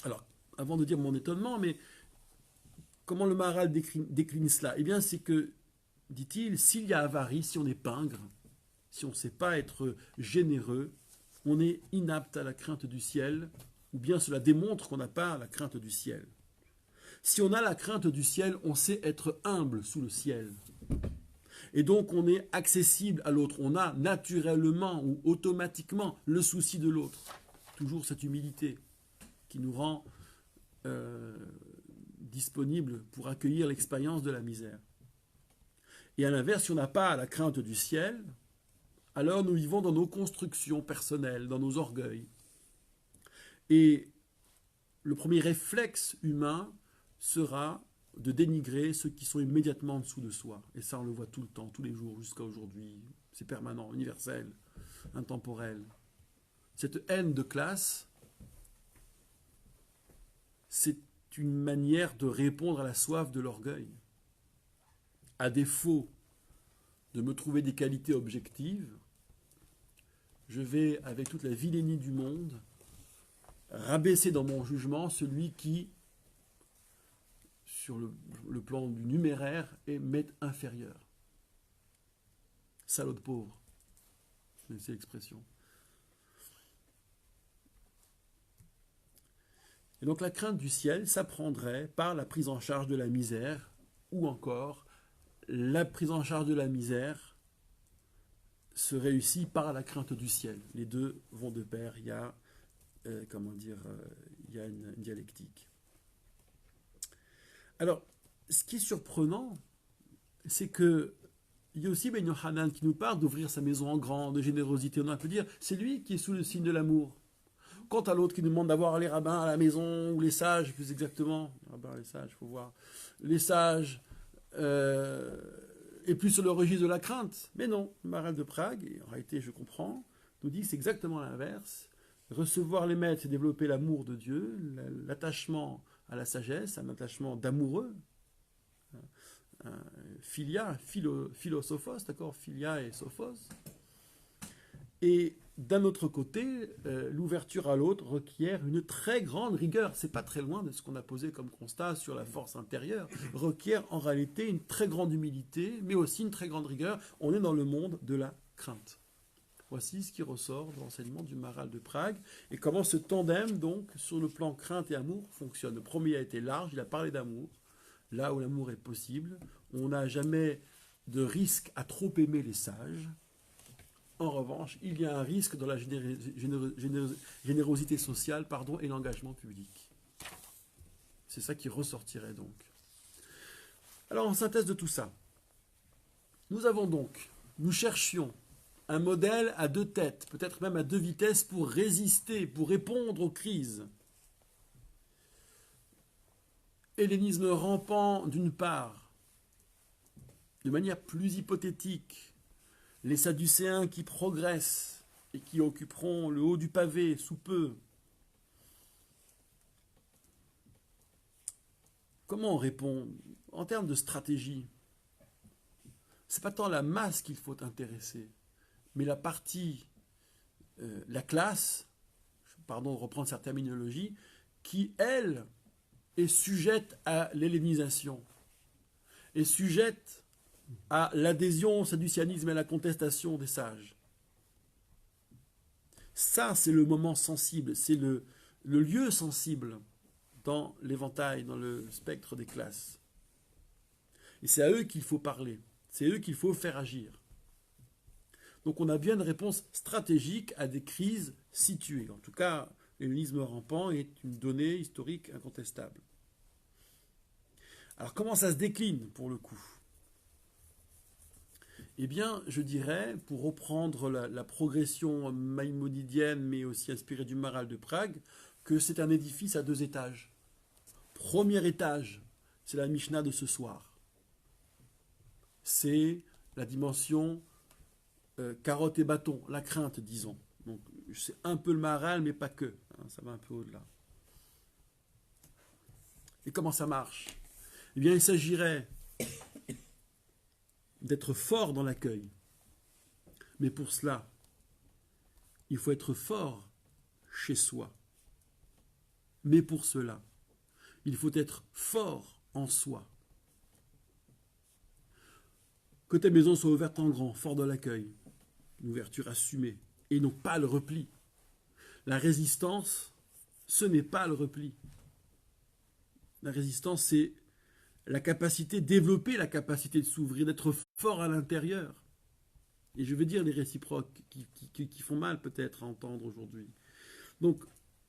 Alors, avant de dire mon étonnement, mais comment le Maharal décline cela? Eh bien, c'est que, dit-il, s'il y a avarie, si on est pingre, si on ne sait pas être généreux, on est inapte à la crainte du ciel, ou bien cela démontre qu'on n'a pas la crainte du ciel. Si on a la crainte du ciel, on sait être humble sous le ciel. Et donc on est accessible à l'autre. On a naturellement ou automatiquement le souci de l'autre. Toujours cette humilité qui nous rend disponibles pour accueillir l'expérience de la misère. Et à l'inverse, si on n'a pas la crainte du ciel, alors nous vivons dans nos constructions personnelles, dans nos orgueils. Et le premier réflexe humain sera de dénigrer ceux qui sont immédiatement en dessous de soi. Et ça, on le voit tout le temps, tous les jours, jusqu'à aujourd'hui. C'est permanent, universel, intemporel. Cette haine de classe, c'est une manière de répondre à la soif de l'orgueil. À défaut de me trouver des qualités objectives, je vais, avec toute la vilainie du monde, rabaisser dans mon jugement celui qui, sur le plan du numéraire, m'est inférieur. Salaud de pauvre. C'est l'expression. Et donc la crainte du ciel s'apprendrait par la prise en charge de la misère, ou encore la prise en charge de la misère se réussit par la crainte du ciel. Les deux vont de pair. Il y a, il y a une dialectique. Alors, ce qui est surprenant, c'est que Yossi ben Yochanan qui nous parle d'ouvrir sa maison en grand, de générosité, on a pu dire, c'est lui qui est sous le signe de l'amour. Quant à l'autre qui nous demande d'avoir les rabbins à la maison, ou les sages, plus exactement, les rabbins, les sages, il faut voir, les sages, et plus sur le registre de la crainte. Mais non, le Maharal de Prague, et en réalité je comprends, nous dit que c'est exactement l'inverse. Recevoir les maîtres, c'est développer l'amour de Dieu, l'attachement à la sagesse, un attachement d'amoureux, philia, philosophos, d'accord, philia et sophos. Et d'un autre côté, l'ouverture à l'autre requiert une très grande rigueur. C'est pas très loin de ce qu'on a posé comme constat sur la force intérieure. Requiert en réalité une très grande humilité, mais aussi une très grande rigueur. On est dans le monde de la crainte. Voici ce qui ressort de l'enseignement du Maharal de Prague et comment ce tandem, donc, sur le plan crainte et amour, fonctionne. Le premier a été large, il a parlé d'amour, là où l'amour est possible. On n'a jamais de risque à trop aimer les sages. En revanche, il y a un risque dans la générosité sociale et l'engagement public. C'est ça qui ressortirait donc. Alors, en synthèse de tout ça, nous cherchions un modèle à deux têtes, peut-être même à deux vitesses pour résister, pour répondre aux crises. Hellénisme rampant d'une part, de manière plus hypothétique, les Sadducéens qui progressent et qui occuperont le haut du pavé sous peu. Comment on répond en termes de stratégie? C'est pas tant la masse qu'il faut intéresser, mais la partie, la classe, pardon de reprendre cette terminologie, qui, elle, est sujette à l'hellénisation, est sujette à l'adhésion au sadducianisme et à la contestation des sages. Ça, c'est le moment sensible, c'est le lieu sensible dans l'éventail, dans le spectre des classes. Et c'est à eux qu'il faut parler, c'est eux qu'il faut faire agir. Donc on a bien une réponse stratégique à des crises situées. En tout cas, l'hellénisme rampant est une donnée historique incontestable. Alors comment ça se décline pour le coup? Eh bien, je dirais, pour reprendre la progression maïmonidienne, mais aussi inspirée du Maharal de Prague, que c'est un édifice à 2 étages. Premier étage, c'est la Mishnah de ce soir. C'est la dimension carotte et bâton, la crainte, disons. Donc, c'est un peu le Maharal, mais pas que. Hein, ça va un peu au-delà. Et comment ça marche? Eh bien, il s'agirait d'être fort dans l'accueil. Mais pour cela, il faut être fort chez soi. Mais pour cela, il faut être fort en soi. Que ta maison soit ouverte en grand, fort dans l'accueil, une ouverture assumée, et non pas le repli. La résistance, ce n'est pas le repli. La résistance, c'est la capacité, développer la capacité de s'ouvrir, d'être fort à l'intérieur. Et je veux dire les réciproques qui font mal peut-être à entendre aujourd'hui. Donc,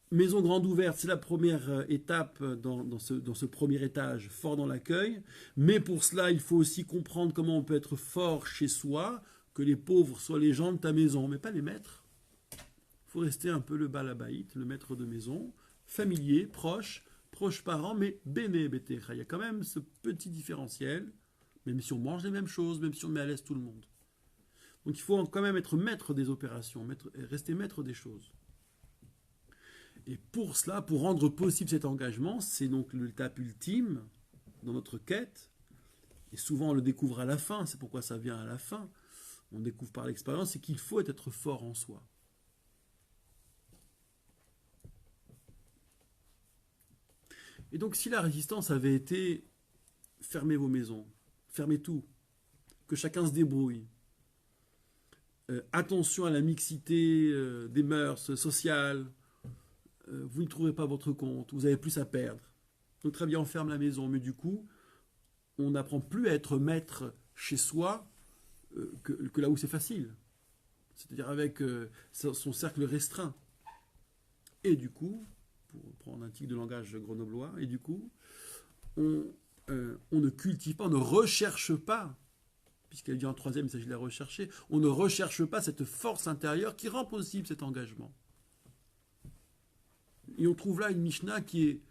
maison grande ouverte, c'est la première étape dans ce premier étage, fort dans l'accueil. Mais pour cela, il faut aussi comprendre comment on peut être fort chez soi, que les pauvres soient les gens de ta maison, mais pas les maîtres. Il faut rester un peu le balabaït, le maître de maison, familier, proche parent, mais béné bétécha. Il y a quand même ce petit différentiel, même si on mange les mêmes choses, même si on met à l'aise tout le monde. Donc il faut quand même être maître des opérations, rester maître des choses. Et pour cela, pour rendre possible cet engagement, c'est donc l'étape ultime dans notre quête. Et souvent on le découvre à la fin, c'est pourquoi ça vient à la fin. On découvre par l'expérience, c'est qu'il faut être fort en soi. Et donc si la résistance avait été fermez vos maisons, fermez tout, que chacun se débrouille, attention à la mixité des mœurs sociales, vous ne trouvez pas votre compte, vous avez plus à perdre. Donc très bien, on ferme la maison, mais du coup, on n'apprend plus à être maître chez soi que là où c'est facile. C'est-à-dire avec son cercle restreint. Et du coup, pour prendre un tic de langage grenoblois, et du coup, on ne cultive pas, on ne recherche pas, puisqu'elle dit en troisième, il s'agit de la rechercher, on ne recherche pas cette force intérieure qui rend possible cet engagement. Et on trouve là une Mishnah qui est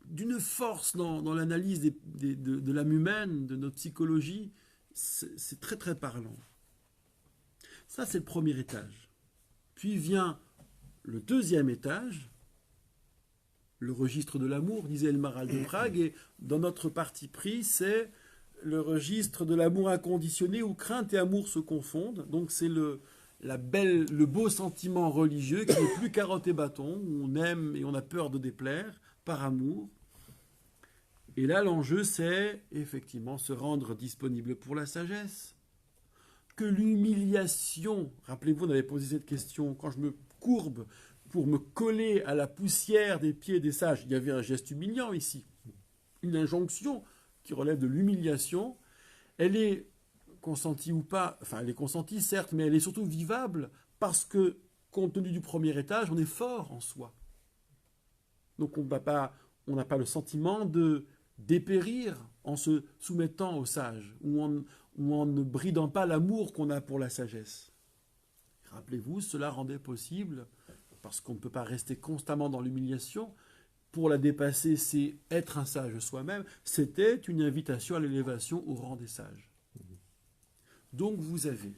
d'une force dans l'analyse de l'âme humaine, de notre psychologie, c'est très très parlant. Ça, c'est le premier étage. Puis vient le deuxième étage, le registre de l'amour, disait le Maharal de Prague, et dans notre parti pris, c'est le registre de l'amour inconditionné où crainte et amour se confondent. Donc c'est le beau sentiment religieux qui n'est plus carotte et bâton, où on aime et on a peur de déplaire par amour. Et là, l'enjeu, c'est effectivement se rendre disponible pour la sagesse. Que l'humiliation, rappelez-vous, on avait posé cette question, quand je me courbe pour me coller à la poussière des pieds des sages, il y avait un geste humiliant ici, une injonction qui relève de l'humiliation. Elle est consentie ou pas, enfin elle est consentie certes, mais elle est surtout vivable parce que, compte tenu du premier étage, on est fort en soi. Donc on n'a pas le sentiment de dépérir en se soumettant aux sages, ou en ne bridant pas l'amour qu'on a pour la sagesse. Rappelez-vous, cela rendait possible, parce qu'on ne peut pas rester constamment dans l'humiliation, pour la dépasser, c'est être un sage soi-même, c'était une invitation à l'élévation au rang des sages. Donc vous avez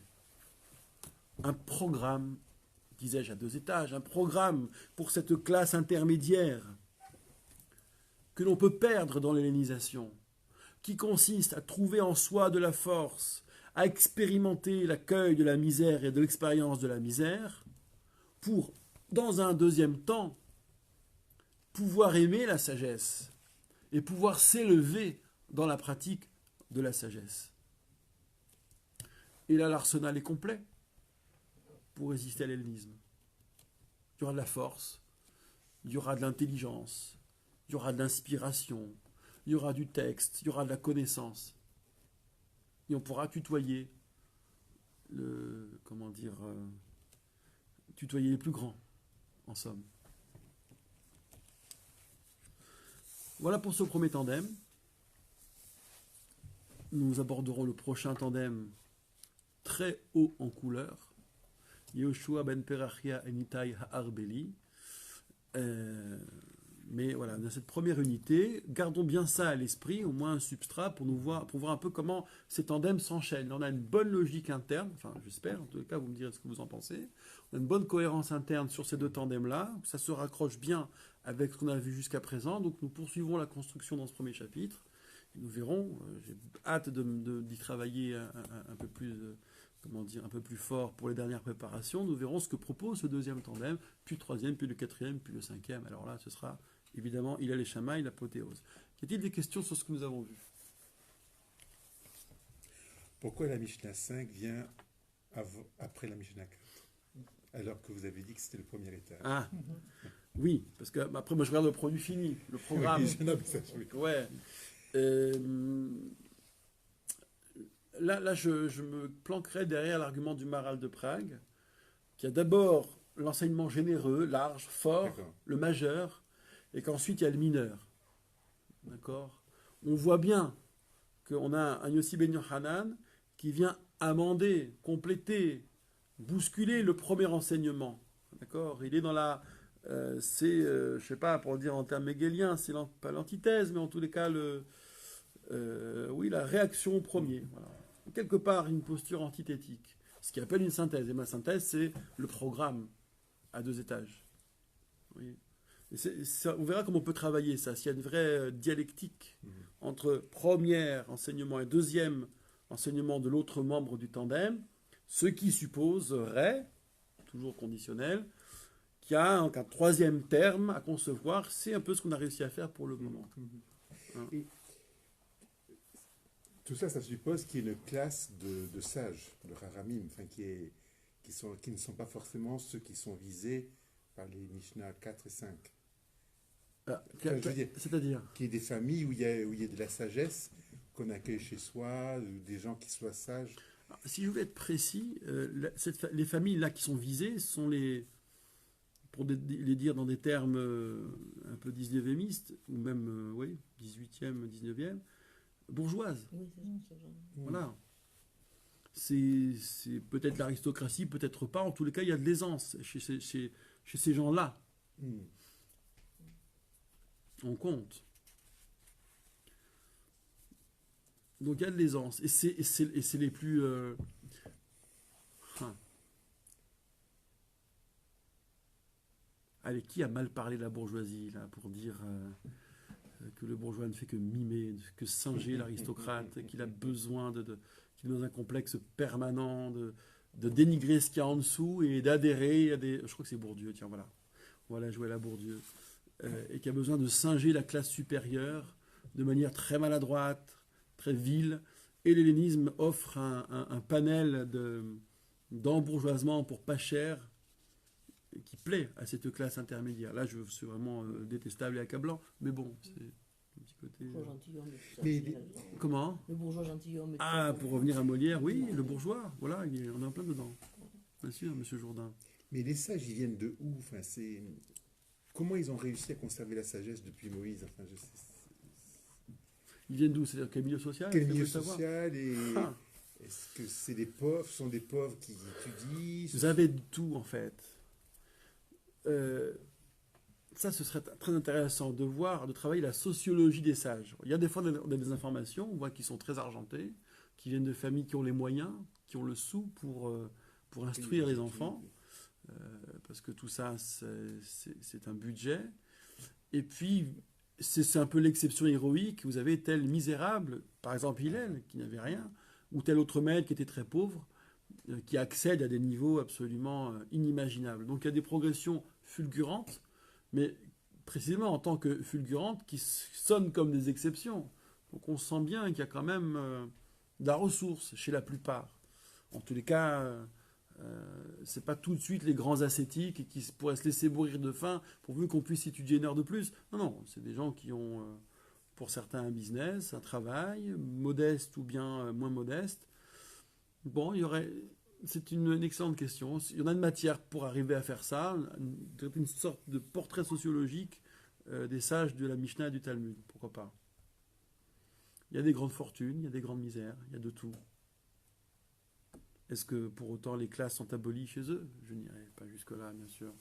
un programme, disais-je à 2 étages, un programme pour cette classe intermédiaire que l'on peut perdre dans l'hellénisation, qui consiste à trouver en soi de la force, à expérimenter l'accueil de la misère et de l'expérience de la misère, pour, dans un deuxième temps, pouvoir aimer la sagesse et pouvoir s'élever dans la pratique de la sagesse. Et là, l'arsenal est complet pour résister à l'hellénisme. Il y aura de la force, il y aura de l'intelligence, il y aura de l'inspiration, il y aura du texte, il y aura de la connaissance. Et on pourra tutoyer tutoyer les plus grands, en somme. Voilà pour ce premier tandem. Nous aborderons le prochain tandem très haut en couleur. Yehoshua ben Perachia et Nitai Ha'arbeli. Mais voilà, dans cette première unité, gardons bien ça à l'esprit, au moins un substrat pour voir un peu comment ces tandems s'enchaînent. On a une bonne logique interne, enfin j'espère, en tout cas vous me direz ce que vous en pensez. On a une bonne cohérence interne sur ces deux tandems-là, ça se raccroche bien avec ce qu'on a vu jusqu'à présent, donc nous poursuivons la construction dans ce premier chapitre. Et nous verrons, j'ai hâte d'y travailler un peu plus... un peu plus fort pour les dernières préparations, nous verrons ce que propose ce deuxième tandem, puis le troisième, puis le quatrième, puis le cinquième. Alors là, ce sera évidemment Hillel et Shammai, l'apothéose. Y a-t-il des questions sur ce que nous avons vu? Pourquoi la Mishnah 5 vient après la Mishnah 4, alors que vous avez dit que c'était le premier étage? Ah, oui, parce que après, moi je regarde le produit fini, le programme. Oui, Ouais. Là, je me planquerai derrière l'argument du Maharal de Prague, qui a d'abord l'enseignement généreux, large, fort, le majeur, et qu'ensuite il y a le mineur. D'accord? On voit bien qu'on a un Yossi ben Yochanan qui vient amender, compléter, bousculer le premier enseignement. D'accord? Il est dans la... je sais pas, pour dire en termes hegéliens, c'est pas l'antithèse, mais en tous les cas, la réaction au premier. Voilà. Quelque part, une posture antithétique. Ce qui appelle une synthèse. Et ma synthèse, c'est le programme à 2 étages. Oui. On verra comment on peut travailler ça. S'il y a une vraie dialectique entre premier enseignement et deuxième enseignement de l'autre membre du tandem, ce qui supposerait, toujours conditionnel, qu'il y a un troisième terme à concevoir. C'est un peu ce qu'on a réussi à faire pour le moment. Hein. Tout ça, ça suppose qu'il y ait une classe de sages, de Rahamim, qui ne sont pas forcément ceux qui sont visés par les Mishnah 4 et 5. C'est-à-dire qu'il y ait des familles où il y a de la sagesse qu'on accueille chez soi, ou des gens qui soient sages. Alors, si je veux être précis, les familles là qui sont visées sont pour les dire dans des termes un peu 19e, ou même 18e, 19e, bourgeoises. Oui, c'est ça. Voilà. C'est peut-être l'aristocratie, peut-être pas. En tous les cas, il y a de l'aisance chez ces gens-là. On compte. Donc il y a de l'aisance. Et c'est les plus... Allez, qui a mal parlé de la bourgeoisie, là, pour dire que le bourgeois ne fait que mimer, que singer l'aristocrate, qu'il a besoin qu'il est dans un complexe permanent de dénigrer ce qu'il y a en dessous et d'adhérer à des... Je crois que c'est Bourdieu, tiens, voilà. On va la jouer à la Bourdieu. Et qui a besoin de singer la classe supérieure de manière très maladroite, très vile. Et l'hellénisme offre un panel d'embourgeoisement pour pas cher qui plaît à cette classe intermédiaire. Là, je suis vraiment détestable et accablant, mais bon, c'est un petit côté... Comment ? Le bourgeois gentilhomme. Ah, pour revenir à Molière, oui, le bourgeois, voilà, on est en plein dedans. Bien sûr, monsieur Jourdain. Mais les sages, ils viennent de où ? Comment ils ont réussi à conserver la sagesse depuis Moïse ? Ils viennent d'où ? C'est-à-dire quel milieu social ? Quel milieu social Est-ce que c'est des pauvres ? Sont des pauvres qui étudient ? Vous avez tout, en fait. Ça, ce serait très intéressant de travailler la sociologie des sages. Il y a des fois on a des informations, on voit qu'ils sont très argentés, qui viennent de familles qui ont les moyens, qui ont le sou pour instruire les enfants, parce que tout ça, c'est un budget. Et puis, c'est un peu l'exception héroïque. Vous avez tel misérable, par exemple Hillel, qui n'avait rien, ou tel autre maître qui était très pauvre, qui accède à des niveaux absolument inimaginables. Donc il y a des progressions fulgurantes, mais précisément en tant que fulgurantes, qui sonnent comme des exceptions. Donc on sent bien qu'il y a quand même de la ressource chez la plupart. En tous les cas, c'est pas tout de suite les grands ascétiques qui pourraient se laisser mourir de faim pourvu qu'on puisse étudier une heure de plus. Non, non, c'est des gens qui ont, pour certains, un business, un travail, modeste ou bien moins modeste. Bon, c'est une excellente question. Il y en a de matière pour arriver à faire ça, une sorte de portrait sociologique des sages de la Mishnah et du Talmud. Pourquoi pas? Il y a des grandes fortunes, il y a des grandes misères, il y a de tout. Est-ce que pour autant les classes sont abolies chez eux? Je n'irai pas jusque-là, bien sûr.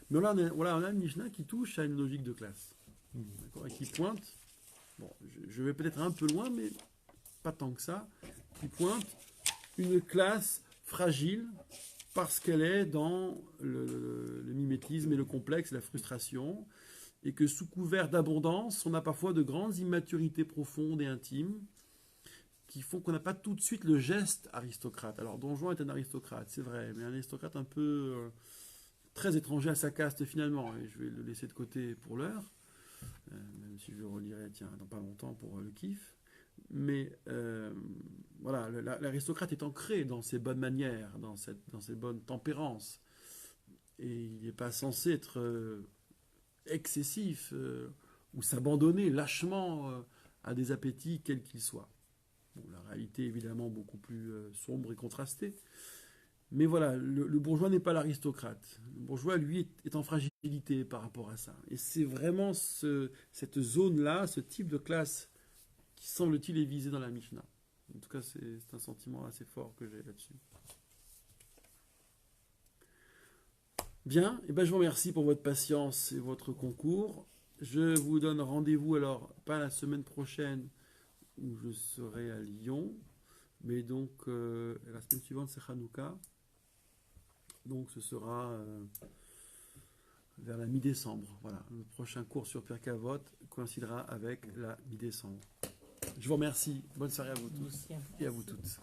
Mais là, on a une Mishnah qui touche à une logique de classe. D'accord, et qui pointe, bon, je vais peut-être un peu loin, mais pas tant que ça, qui pointe une classe fragile parce qu'elle est dans le mimétisme et le complexe, la frustration, et que sous couvert d'abondance, on a parfois de grandes immaturités profondes et intimes qui font qu'on n'a pas tout de suite le geste aristocrate. Alors Don Juan est un aristocrate, c'est vrai, mais un aristocrate un peu très étranger à sa caste finalement, et je vais le laisser de côté pour l'heure, même si je le relirai, tiens, dans pas longtemps pour le kiff. Mais voilà, l'aristocrate est ancré dans ses bonnes manières, dans ses bonnes tempérances, et il n'est pas censé être excessif ou s'abandonner lâchement à des appétits quels qu'ils soient. Bon, la réalité est évidemment beaucoup plus sombre et contrastée. Mais voilà, le bourgeois n'est pas l'aristocrate. Le bourgeois, lui, est en fragilité par rapport à ça. Et c'est vraiment cette zone-là, ce type de classe qui semble-t-il est visé dans la Mishnah. En tout cas, c'est un sentiment assez fort que j'ai là-dessus. Bien, et ben je vous remercie pour votre patience et votre concours. Je vous donne rendez-vous alors, pas la semaine prochaine, où je serai à Lyon, mais donc la semaine suivante c'est Hanouka, donc ce sera vers la mi-décembre. Voilà, le prochain cours sur Pirkei Avot coïncidera avec la mi-décembre. Je vous remercie, bonne soirée à vous tous et à vous toutes.